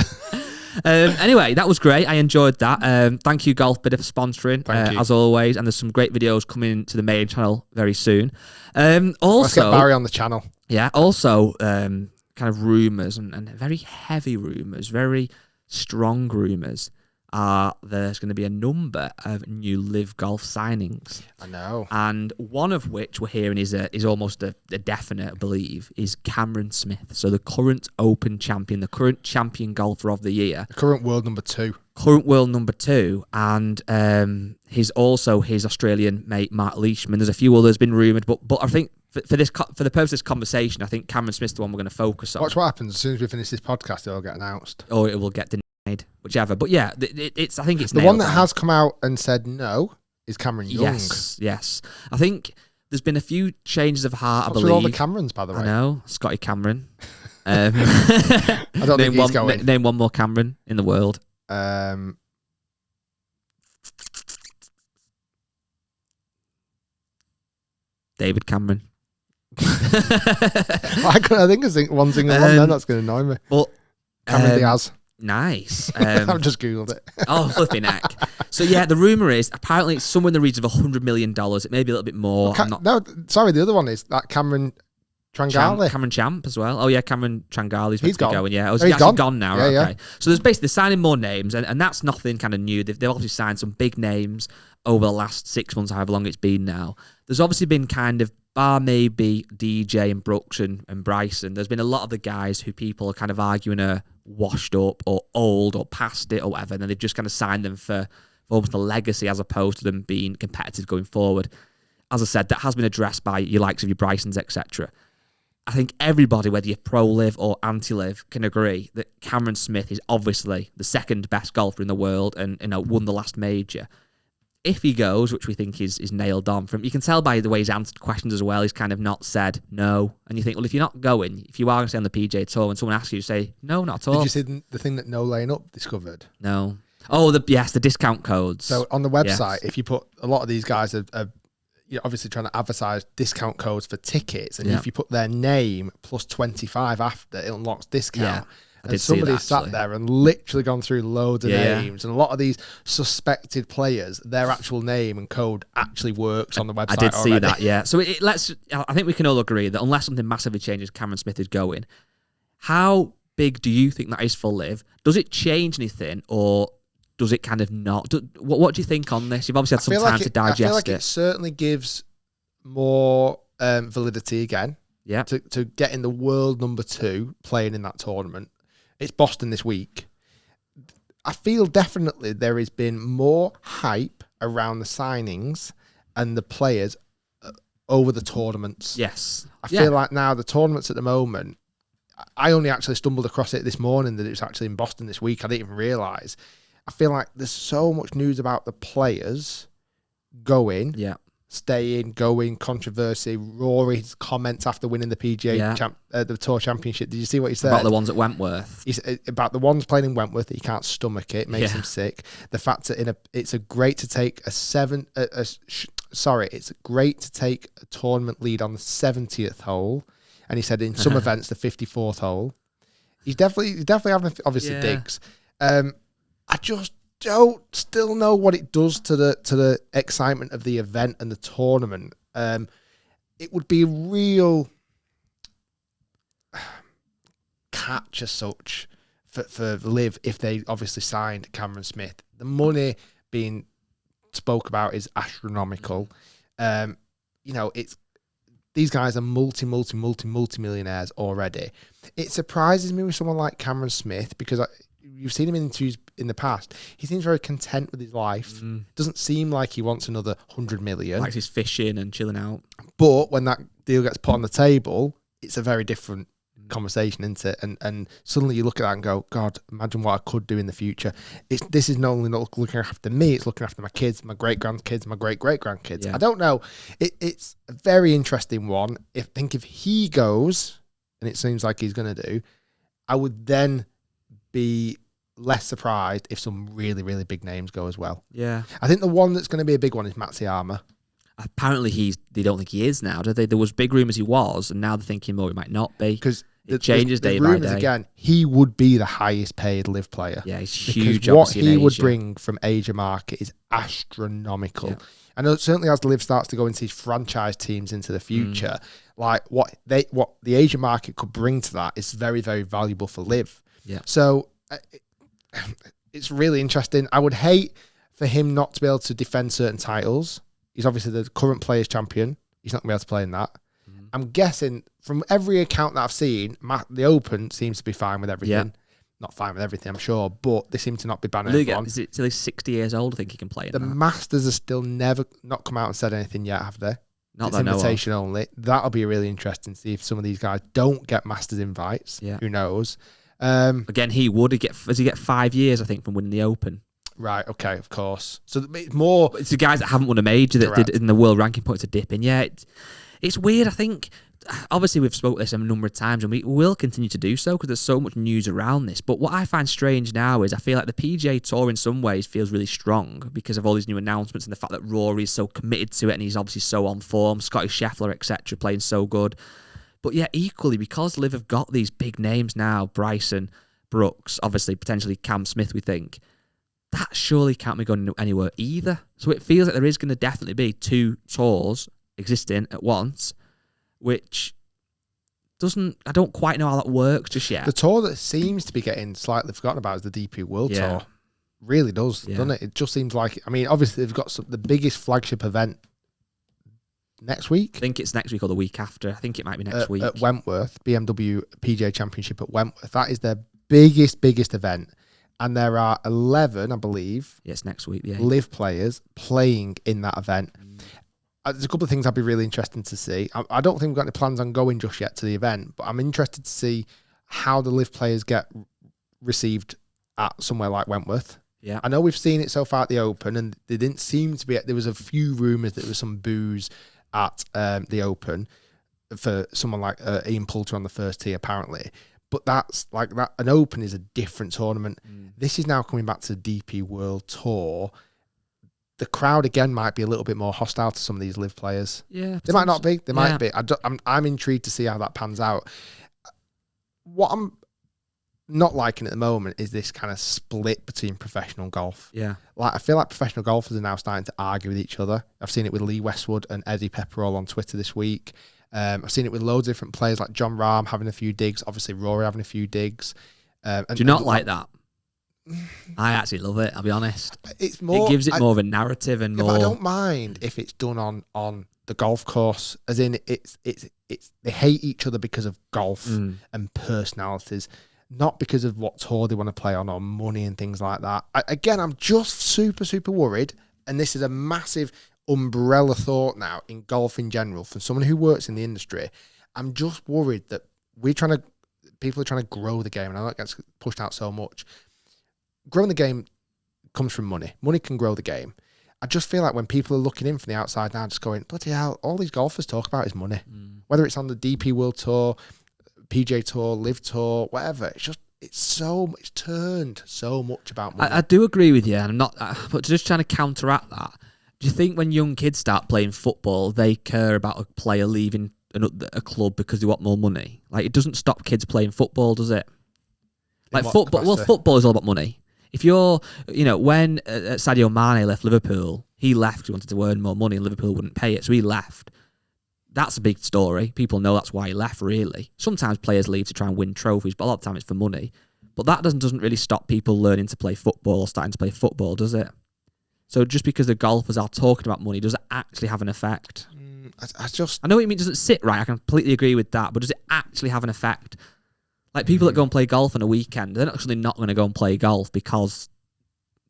Anyway, that was great. I enjoyed that. Thank you, Golf Bidder, for sponsoring, as always. And there's some great videos coming to the main channel very soon. Also,
let's get Barry on the channel.
Yeah. Also, kind of rumours and very heavy rumours, very strong rumours there's going to be a number of new LIV Golf signings.
I know.
And one of which we're hearing is almost a definite, I believe, is Cameron Smith. So the current Open champion, the current champion golfer of the year.
The current world number 2.
Current world number 2. And he's also his Australian mate, Mark Leishman. There's a few others been rumoured, but I think for the purpose of this conversation, I think Cameron Smith's the one we're going to focus on.
Watch what happens as soon as we finish this podcast, it'll get announced.
Or it will get denied, whichever. But yeah, it's. I think it's
the one that has come out and said no is Cameron Young.
Yes. I think there's been a few changes of heart.
What's
I believe
with all the Camerons, by the way?
I know, Scotty Cameron.
I don't think he's going.
Name one more Cameron in the world. David Cameron.
I think one single one then that's going to annoy me.
But
Cameron Diaz.
Nice.
I've just Googled it.
Oh, flipping heck. So yeah, the rumour is apparently it's somewhere in the region of $100 million. It may be a little bit more.
No, sorry, the other one is that Cameron Trangali.
Cameron Champ as well. Oh yeah, Cameron Trangali's meant to be going. Yeah,
he's
gone now.
Yeah,
okay.
yeah.
So there's basically signing more names, and that's nothing kind of new. They've obviously signed some big names over the last 6 months, however long it's been now. There's obviously been kind of, bar maybe DJ and Brooks and Bryson, there's been a lot of the guys who people are kind of arguing are washed up or old or past it or whatever, and then they've just kind of signed them for almost a legacy as opposed to them being competitive going forward. As I said, that has been addressed by your likes of your Brysons, etc. I think everybody, whether you're pro-LIV or anti-LIV, can agree that Cameron Smith is obviously the second best golfer in the world and won the last major. If he goes, which we think is nailed on from, you can tell by the way he's answered questions as well, he's kind of not said no. And you think, well, if you're not going, if you are going to stay on the PGA Tour, when someone asks you, say, no, not at all.
Did you see the thing that No Lane Up discovered?
No. Oh, the discount codes.
So on the website, if you put, a lot of these guys are you're obviously trying to advertise discount codes for tickets, and if you put their name plus 25 after, it unlocks discount. Yeah. And somebody sat there and literally gone through loads of names, and a lot of these suspected players, their actual name and code actually works on the website.
I did see that, yeah. So I think we can all agree that unless something massively changes, Cameron Smith is going. How big do you think that is for LIV? Does it change anything, or does it kind of not? What do you think on this? You've obviously had some time to digest it. I feel like
it certainly gives more validity again.
Yeah.
To get in the world number 2 playing in that tournament. It's Boston this week. I feel definitely there has been more hype around the signings and the players over the tournaments.
Yes.
I feel like now the tournaments at the moment, I only actually stumbled across it this morning that it was actually in Boston this week. I didn't even realise. I feel like there's so much news about the players going.
Yeah.
Staying, going, controversy. Rory's comments after winning the PGA the Tour Championship. Did you see what he said?
About the ones at Wentworth.
About the ones playing in Wentworth that he can't stomach it. Makes him sick. The fact that it's great to take it's great to take a tournament lead on the 70th hole. And he said in some events the 54th hole. He's definitely having obviously digs. I just don't still know what it does to the excitement of the event and the tournament. It would be a real catch as such for LIV if they obviously signed Cameron Smith. The money being spoke about is astronomical. It's these guys are multi-millionaires already. It surprises me with someone like Cameron Smith because you've seen him in interviews in the past. He seems very content with his life. Doesn't seem like he wants another 100 million.
Likes his fishing and chilling out.
But when that deal gets put on the table, it's a very different conversation, isn't it? And suddenly you look at that and go, God, imagine what I could do in the future. This is not only not looking after me, it's looking after my kids, my great-grandkids, my great-great-grandkids. Yeah. I don't know. It's a very interesting one. If he goes, and it seems like he's going to do, I would then be less surprised if some really, really big names go as well.
Yeah.
I think the one that's going to be a big one is Matsuyama.
Apparently they don't think he is now, do they? There was big rumours he was, and now they're thinking more he might not be.
Because
it changes day by day.
Again, he would be the highest paid LIV player.
Yeah, he's huge.
Because what he would bring from Asia market is astronomical. Yeah. And certainly as the LIV starts to go into these franchise teams into the future, like what the Asia market could bring to that is very, very valuable for LIV.
Yeah.
So it's really interesting. I would hate for him not to be able to defend certain titles. He's obviously the current Players Champion. He's not going to be able to play in that. I'm guessing from every account that I've seen, the Open seems to be fine with everything. Yeah. Not fine with everything, I'm sure, but they seem to not be banning everyone.
Is it till he's 60 years old? I think he can play in
the
that.
Masters are still not come out and said anything yet, have they?
Not
it's invitation only. That'll be really interesting to see if some of these guys don't get Masters invites. Yeah. Who knows?
Again, he get 5 years, I think, from winning the Open.
Right, okay, of course. So it's more...
It's the guys that haven't won a major that did in the world ranking points to dip in. Yeah, it's weird, I think. Obviously, we've spoken this a number of times, and we will continue to do so because there's so much news around this. But what I find strange now is I feel like the PGA Tour in some ways feels really strong because of all these new announcements and the fact that Rory is so committed to it and he's obviously so on form. Scotty Scheffler, etc., playing so good. But yeah, equally, because LIV have got these big names now, Bryson, Brooks, obviously potentially Cam Smith, we think, that surely can't be going anywhere either. So it feels like there is going to definitely be 2 tours existing at once, which I don't quite know how that works just yet.
The tour that seems to be getting slightly forgotten about is the DP World Tour. Really does, doesn't it? It just seems like, I mean, obviously they've got the biggest flagship event next week.
I think it's next week or the week after. I think it might be next week.
At Wentworth, BMW PGA Championship at Wentworth. That is their biggest event. And there are 11, I believe.
Yes, next week, yeah.
LIV players playing in that event. There's a couple of things I'd be really interested to see. I don't think we've got any plans on going just yet to the event, but I'm interested to see how the LIV players get received at somewhere like Wentworth.
Yeah,
I know we've seen it so far at the Open, and there didn't seem to be. There was a few rumours that there was some boos at the Open for someone like Ian Poulter on the first tee, apparently. But that's like that. An Open is a different tournament. This is now coming back to the DP World Tour. The crowd again might be a little bit more hostile to some of these LIV players.
Yeah,
they might not be. They might be. I'm intrigued to see how that pans out. What I'm not liking at the moment is this kind of split between professional golf.
Yeah,
like I feel like professional golfers are now starting to argue with each other. I've seen it with Lee Westwood and Eddie Pepperell on Twitter this week. I've seen it with loads of different players like John Rahm having a few digs. Obviously, Rory having a few digs.
Do you not like that? I actually love it, I'll be honest.
It's more,
it gives it more of a narrative and more...
But I don't mind if it's done on the golf course, as in it's they hate each other because of golf and personalities, not because of what tour they want to play on or money and things like that. Again, I'm just super worried, and this is a massive umbrella thought now in golf in general, from someone who works in the industry. I'm just worried that people are trying to grow the game, and I know it gets pushed out so much. Growing the game comes from money. Money can grow the game. I just feel like when people are looking in from the outside now, just going, bloody hell, all these golfers talk about is money. Whether it's on the DP World Tour, PGA Tour, LIV Tour, whatever. It's turned so much about money.
I do agree with you, and I'm not, but just trying to counteract that. Do you think when young kids start playing football, they care about a player leaving a club because they want more money? Like, it doesn't stop kids playing football, does it? Like football, football is all about money. If you're, when Sadio Mane left Liverpool, he left because he wanted to earn more money and Liverpool wouldn't pay it, so he left. That's a big story. People know that's why he left, really. Sometimes players leave to try and win trophies, but a lot of the time it's for money. But that doesn't really stop people learning to play football or starting to play football, does it? So just because the golfers are talking about money, does it actually have an effect? I know what you mean, it doesn't sit right. I completely agree with that. But does it actually have an effect? Like, people that go and play golf on a weekend, they're actually not going to go and play golf because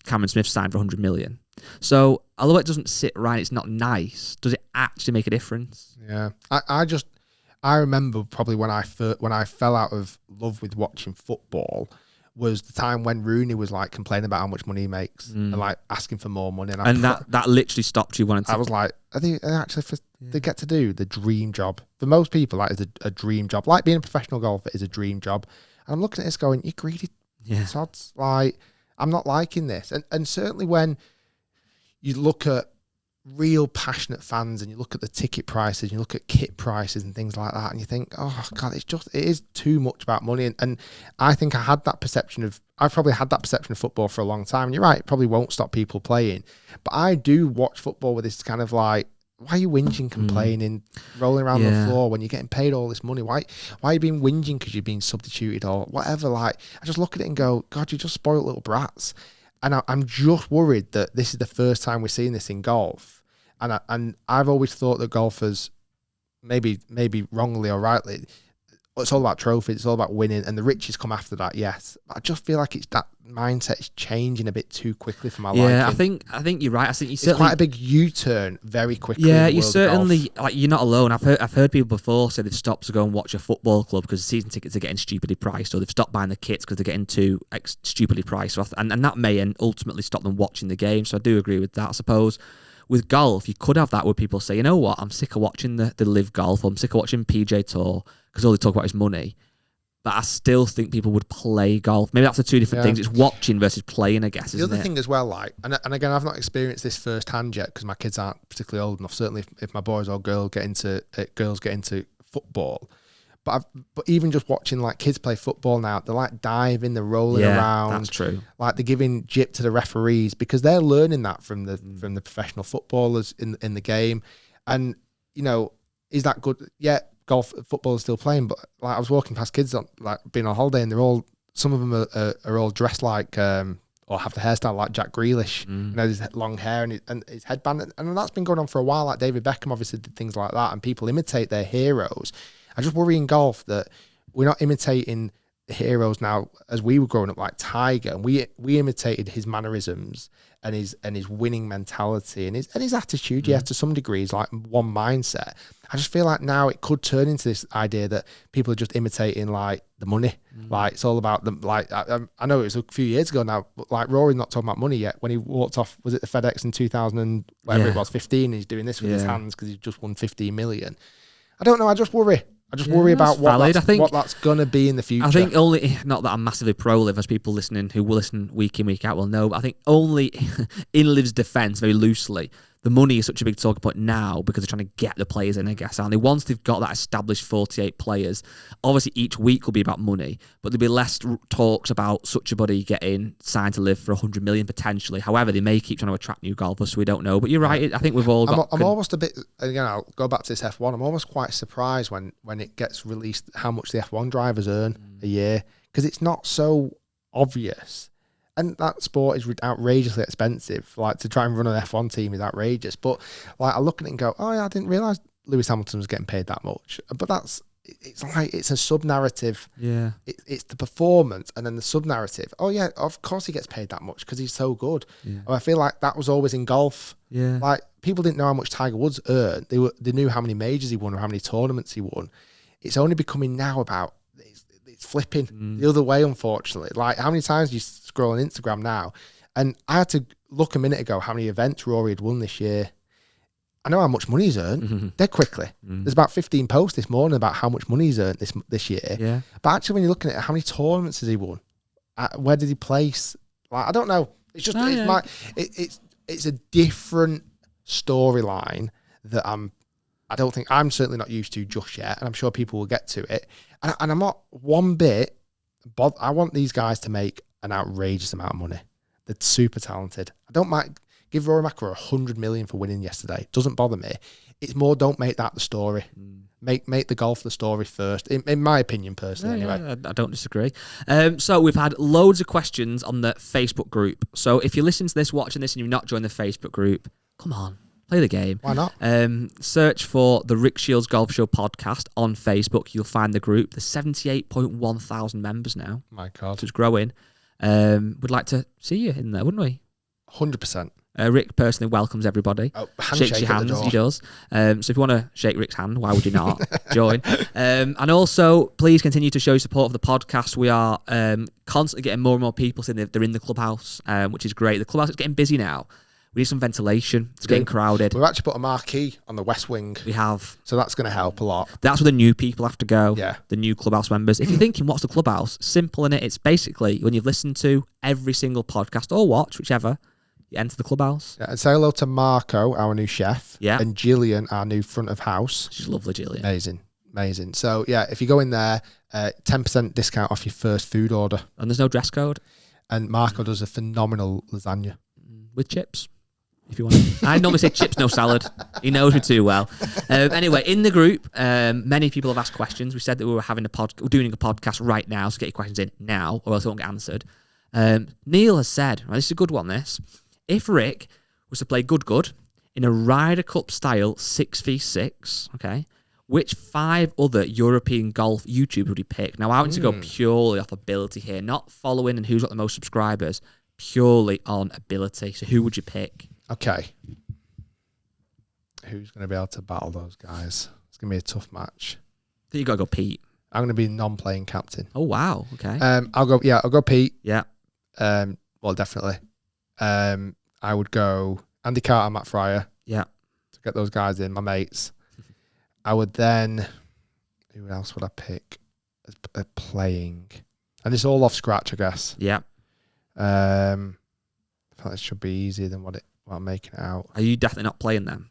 Cameron Smith signed for 100 million. So, although it doesn't sit right, it's not nice, does it actually make a difference?
Yeah. I remember probably when I fell out of love with watching football was the time when Rooney was like complaining about how much money he makes and like asking for more money.
And that literally stopped you wanting to...
I was like, they get to do the dream job. For most people, that is a dream job. Like being a professional golfer is a dream job. And I'm looking at this going, you greedy sods. Like, I'm not liking this. And certainly when you look at real passionate fans and you look at the ticket prices and you look at kit prices and things like that and you think, oh God, it is too much about money. And I think I've probably had that perception of football for a long time. And you're right, it probably won't stop people playing. But I do watch football with this kind of like, why are you whinging, complaining, rolling around the floor when you're getting paid all this money? Why are you being whinging because you're being substituted or whatever? Like, I just look at it and go, God, you just spoiled little brats. And I'm just worried that this is the first time we're seeing this in golf. And I've always thought that golfers, maybe wrongly or rightly, it's all about trophies, it's all about winning, and the riches come after that, yes. But I just feel like it's that mindset is changing a bit too quickly for my liking.
Yeah, I think you're right. I think you certainly,
it's quite a big U-turn very quickly.
Yeah,
in the
you
world
certainly,
of golf.
like, you're not alone. I've heard people before say they've stopped to go and watch a football club because the season tickets are getting stupidly priced, or they've stopped buying the kits because they're getting too stupidly priced. So and that may ultimately stop them watching the game. So I do agree with that, I suppose. With golf, you could have that where people say, you know what, I'm sick of watching the LIV golf, or I'm sick of watching PJ Tour because all they talk about is money. But I still think people would play golf. Maybe that's the two different things. It's watching versus playing, I guess,
the other thing as well, like, and again, I've not experienced this firsthand yet because my kids aren't particularly old enough. Certainly, if my boys or girls get into football, but even just watching like kids play football now, they're like diving, they're rolling around.
That's true.
Like they're giving jip to the referees because they're learning that from the professional footballers in the game. And you know, is that good? Yeah. Football is still playing, but like I was walking past kids on like being on holiday, and some of them are all dressed like or have the hairstyle like Jack Grealish, you know, his long hair and his headband, and that's been going on for a while. Like David Beckham obviously did things like that, and people imitate their heroes. I just worry in golf that we're not imitating the heroes now as we were growing up, like Tiger, and we imitated his mannerisms and his winning mentality and his attitude. Yeah, to some degree, is like one mindset. I just feel like now it could turn into this idea that people are just imitating like the money. Like it's all about them. Like I know it was a few years ago now, but like Rory's not talking about money yet. When he walked off, was it the FedEx in 2000 and whatever it was, 15? And he's doing this with his hands because he's just won 15 million. I don't know. I just worry. Worry about what that's going to be in the future.
I think only, not that I'm massively pro-LIV, as people listening who will listen week in, week out will know, but I think only in LIV's defence, very loosely, the money is such a big talking point now because they're trying to get the players in, I guess, aren't they? Once they've got that established 48 players, obviously each week will be about money, but there'll be less talks about such a body getting signed to LIV for 100 million potentially. However, they may keep trying to attract new golfers, so we don't know. But you're right, I think we've all got...
I'm almost a bit, again, I'll go back to this F1, I'm almost quite surprised when it gets released how much the F1 drivers earn a year, because it's not so obvious. And that sport is outrageously expensive. Like, to try and run an F1 team is outrageous. But like, I look at it and go, oh yeah, I didn't realise Lewis Hamilton was getting paid that much. But it's a sub-narrative. Yeah. It's the performance and then the sub-narrative. Oh yeah, of course he gets paid that much because he's so good. Yeah. And I feel like that was always in golf. Yeah. Like, people didn't know how much Tiger Woods earned. They knew how many majors he won or how many tournaments he won. It's only becoming now about it's flipping the other way, unfortunately. Like, how many times do you scroll on Instagram now? And I had to look a minute ago how many events Rory had won this year. I know how much money he's earned dead quickly. There's about 15 posts this morning about how much money he's earned this year. Yeah. But actually, when you're looking at it, how many tournaments has he won? Where did he place? Like, I don't know. It's just it's a different storyline that I'm certainly not used to just yet, and I'm sure people will get to it. And I'm not one bit I want these guys to make an outrageous amount of money. They're super talented. I don't mind. Give Rory McIlroy 100 million for winning yesterday. Doesn't bother me. It's more, don't make that the story. Make the golf the story first, in my opinion, personally.
Yeah,
anyway.
I don't disagree. So we've had loads of questions on the Facebook group. So if you're listening to this, watching this, and you've not joined the Facebook group, come on. Play the game.
Why not?
Search for the Rick Shiels Golf Show podcast on Facebook. You'll find the group. There's 78.1 thousand members now. My God. So it's growing. We'd like to see you in there, wouldn't we?
100%.
Rick personally welcomes everybody. Shakes your hands, he does. So if you want to shake Rick's hand, why would you not? Join. And also, please continue to show your support for the podcast. We are constantly getting more and more people saying they're in the clubhouse, which is great. The clubhouse is getting busy now. We need some ventilation. It's getting crowded.
We've actually put a marquee on the west wing.
We have.
So that's going to help a lot.
That's where the new people have to go.
Yeah.
The new clubhouse members. If you're thinking, what's the clubhouse? Simple in it. It's basically when you've listened to every single podcast or watch, whichever, you enter the clubhouse.
Yeah, and say hello to Marco, our new chef.
Yeah.
And Gillian, our new front of house.
She's lovely, Gillian.
Amazing. So yeah, if you go in there, 10% discount off your first food order.
And there's no dress code.
And Marco does a phenomenal lasagna.
With chips. if you want. I normally say chips, no salad. He knows me too well. Anyway, in the group, many people have asked questions. We said that we were doing a podcast right now, so get your questions in now, or else it won't get answered. Neil has said, right, this is a good one, this. If Rick was to play good in a Ryder Cup style 6v6, okay, which 5 other European golf YouTubers would he pick? Now, I want to go purely off ability here, not following and who's got the most subscribers, purely on ability. So who would you pick?
Okay. Who's going to be able to battle those guys? It's going to be a tough match.
I think you got to go Pete.
I'm going to be non-playing captain.
Oh, wow. Okay.
I'll go Pete.
Yeah.
Well, definitely. I would go Andy Carter, Matt Fryer.
Yeah.
To get those guys in, my mates. I would then, who else would I pick as playing? And it's all off scratch, I guess.
Yeah.
I thought it should be easier than what I'm making it out.
Are you definitely not playing them?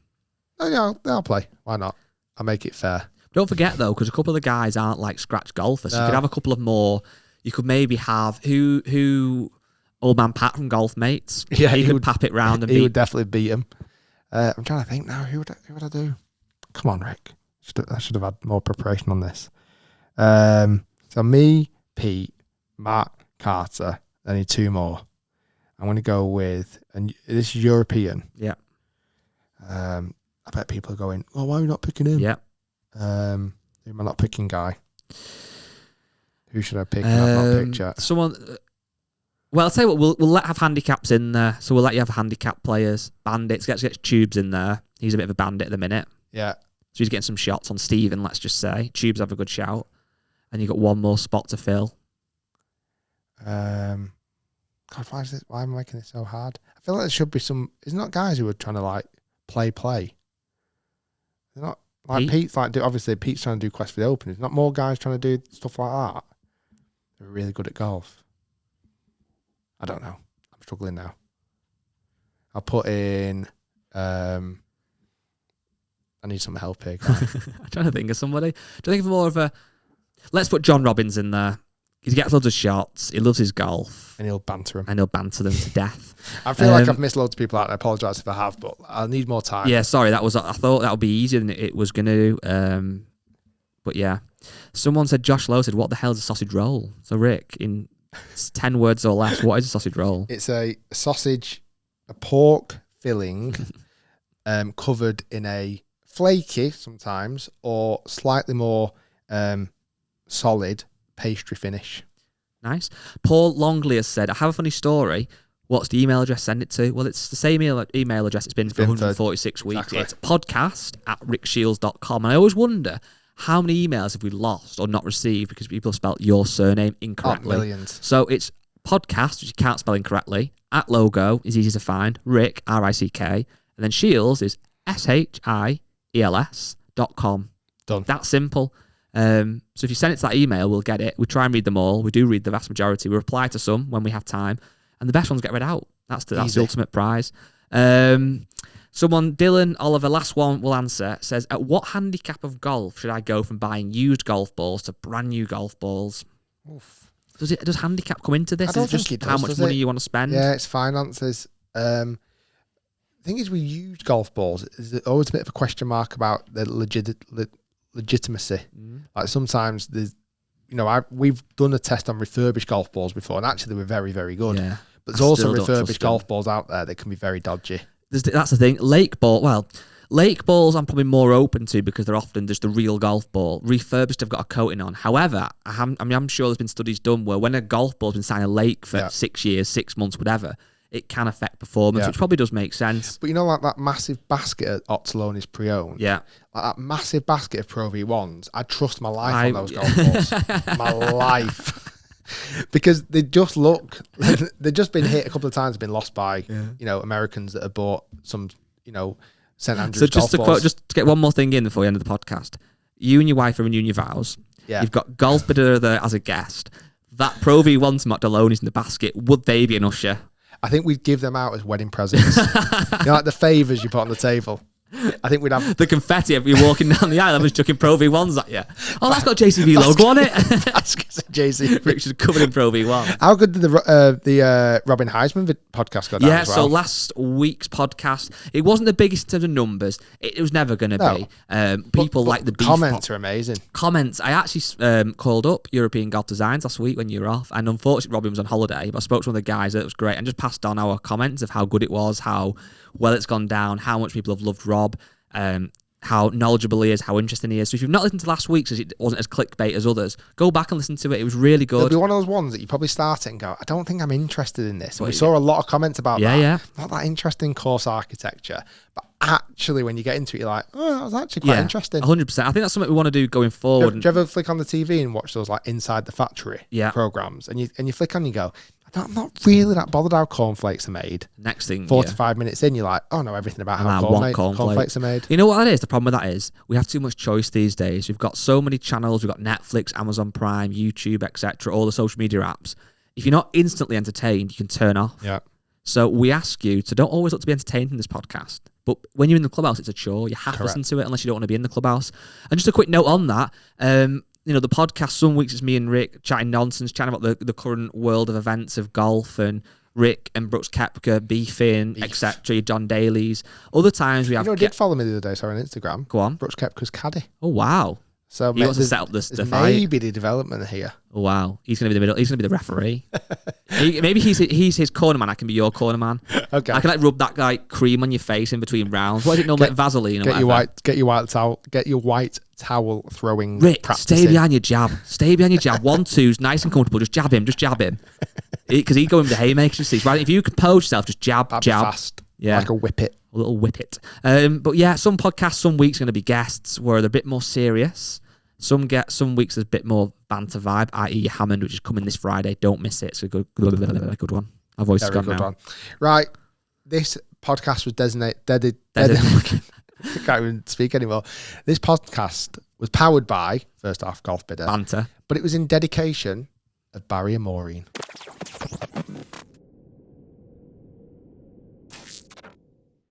Oh, yeah, I'll play. Why not? I'll make it fair.
Don't forget, though, because a couple of the guys aren't like scratch golfers. So you could have a couple of more. You could maybe have who old man Pat from Golf Mates.
Yeah,
he could pap it round and
he would definitely beat him. I'm trying to think now. Who would I do? Come on, Rick. I should have had more preparation on this. So me, Pete, Matt, Carter. I need 2 more. I'm going to go with, and this is European.
Yeah.
I bet people are going, oh, why are we not picking him?
Yeah.
Who am I not picking, guy? Who should I pick? I've not picked yet.
Someone. Well, I'll tell you what. We'll have handicaps in there. So we'll let you have handicap players, bandits. Get Tubes in there. He's a bit of a bandit at the minute.
Yeah.
So he's getting some shots on Steven, let's just say. Tubes have a good shout. And you've got 1 more spot to fill.
God, why am I making it so hard? I feel like there should be some. It's not guys who are trying to like play. They're not like Pete's like obviously Pete's trying to do Quest for the Open. There's not more guys trying to do stuff like that. They're really good at golf. I don't know. I'm struggling now. I'll put in. I need some help here.
I'm trying to think of somebody. Do you think of more of a? Let's put John Robbins in there. He gets loads of shots. He loves his golf.
And he'll banter them.
And he'll banter them to death.
I feel like I've missed loads of people out. I apologise if I have, but I'll need more time.
Yeah, sorry. I thought that would be easier than it was going to. But yeah. Someone said, Josh Lowe said, what the hell is a sausage roll? So Rick, in 10 words or less, what is a sausage roll?
It's a sausage, a pork filling covered in a flaky sometimes or slightly more solid pastry finish.
Nice. Paul Longley has said, I have a funny story. What's the email address? Send it to. Well, it's the same email address it's been for 146 weeks.
Exactly.
It's
podcast@rickshiels.com. And I always wonder, how many emails have we lost or not received because people spelled your surname incorrectly?
Millions.
So it's podcast, which you can't spell incorrectly. @logo is easy to find. Rick, R-I-C-K. And then Shiels is SHIELS.com.
Done.
That's simple. So if you send it to that email, we'll get it. We try and read them all. We do read the vast majority. We reply to some when we have time. And the best ones get read out. That's the ultimate prize. Someone, Dylan Oliver, last one will answer, says, at what handicap of golf should I go from buying used golf balls to brand new golf balls? Oof. Does handicap come into this?
I don't
Is it just
think it does,
how much money you want to spend?
Yeah, it's finances. The thing is, with used golf balls, there's always a bit of a question mark about the legitimacy. Like sometimes there's, we've done a test on refurbished golf balls before, and actually they were very, very good.
Yeah.
But there's also refurbished golf balls out there that can be very dodgy.
That's the thing. Lake balls I'm probably more open to because they're often just the real golf ball. Refurbished have got a coating on. However, I'm sure there's been studies done where when a golf ball's been sat in a lake for 6 years, 6 months, whatever, it can affect performance, which probably does make sense.
But like that massive basket at Ottoloni's pre-owned?
Yeah.
Like that massive basket of Pro V1s, I'd trust my life on those golf balls. My life. Because they've just been hit a couple of times, been lost by, Americans that have bought some, St. Andrews golf balls.
Just to get one more thing in before we end the podcast. You and your wife are renewing your vows.
Yeah.
You've got Golf Bidder there as a guest. That Pro V1 to Ottoloni's in the basket, would they be an usher?
I think we'd give them out as wedding presents. Like the favours you put on the table. I think we'd have
the confetti if you're walking down the aisle. I was chucking Pro V1s at you. Oh, that's got JCB logo on it.
That's JC.
Richard's covered in Pro V1.
How good did the Robin Heisman podcast go down?
Yeah,
as well?
so last week's podcast, it wasn't the biggest in terms of numbers. It was never going to be. People like the beef
comments are amazing.
Comments. I actually called up European God Designs last week when you were off, and unfortunately Robin was on holiday, but I spoke to one of the guys. It was great, and just passed on our comments of how good it was, how well it's gone down, how much people have loved Rob, how knowledgeable he is, how interesting he is. So if you've not listened to last week's, as it wasn't as clickbait as others, go back and listen to it. It was really good.
It'll be one of those ones that you probably start it and go, I don't think I'm interested in this. And we saw a lot of comments about that.
Yeah.
Not that interesting course architecture. But actually, when you get into it, you're like, oh, that was actually quite interesting.
100%. I think that's something we want to do going forward.
Do you ever flick on the TV and watch those like Inside the Factory programs? And you flick on and you go, I'm not really that bothered how cornflakes are made.
Next thing,
45 minutes in, you're like, oh, no, everything about how cornflakes are made.
You know what that is? The problem with that is we have too much choice these days. We've got so many channels. We've got Netflix, Amazon Prime, YouTube, etc., all the social media apps. If you're not instantly entertained, you can turn off. Yeah. So we ask you to don't always look to be entertained in this podcast. But when you're in the clubhouse, it's a chore. You have to listen to it unless you don't want to be in the clubhouse. And just a quick note on that. You know, the podcast, some weeks it's me and Rick chatting nonsense, chatting about the current world of events of golf, and Rick and Brooks Koepka beefing, etc. John Daly's. Other times we have...
You know, did follow me the other day, sorry, on Instagram.
Go on.
Brooks Koepka's caddy.
Oh, wow.
So
he wants to set up the fight.
Maybe the development here.
Oh, wow. He's going to be the middle. He's going to be the referee. Maybe he's his corner man. I can be your corner man. Okay. I can like rub that like cream on your face in between rounds. What is it normally? Vaseline.
Get your white towel throwing.
Rick, stay behind your jab. Stay behind your jab. 1-2's nice and comfortable. Just jab him. Because he going with the haymakers. You see, right? If you compose yourself, just jab.
Fast. Yeah. Like a whippet.
A little whippet. But yeah, some podcasts, some weeks are going to be guests where they're a bit more serious. Some weeks there's a bit more banter vibe, i.e. Hammond, which is coming this Friday. Don't miss it. It's a good one. My voice is gone now. One.
Right. This podcast was dedicated. I can't even speak anymore. This podcast was powered by, first off, Golf Bidder.
Banter.
But it was in dedication of Barry and Maureen.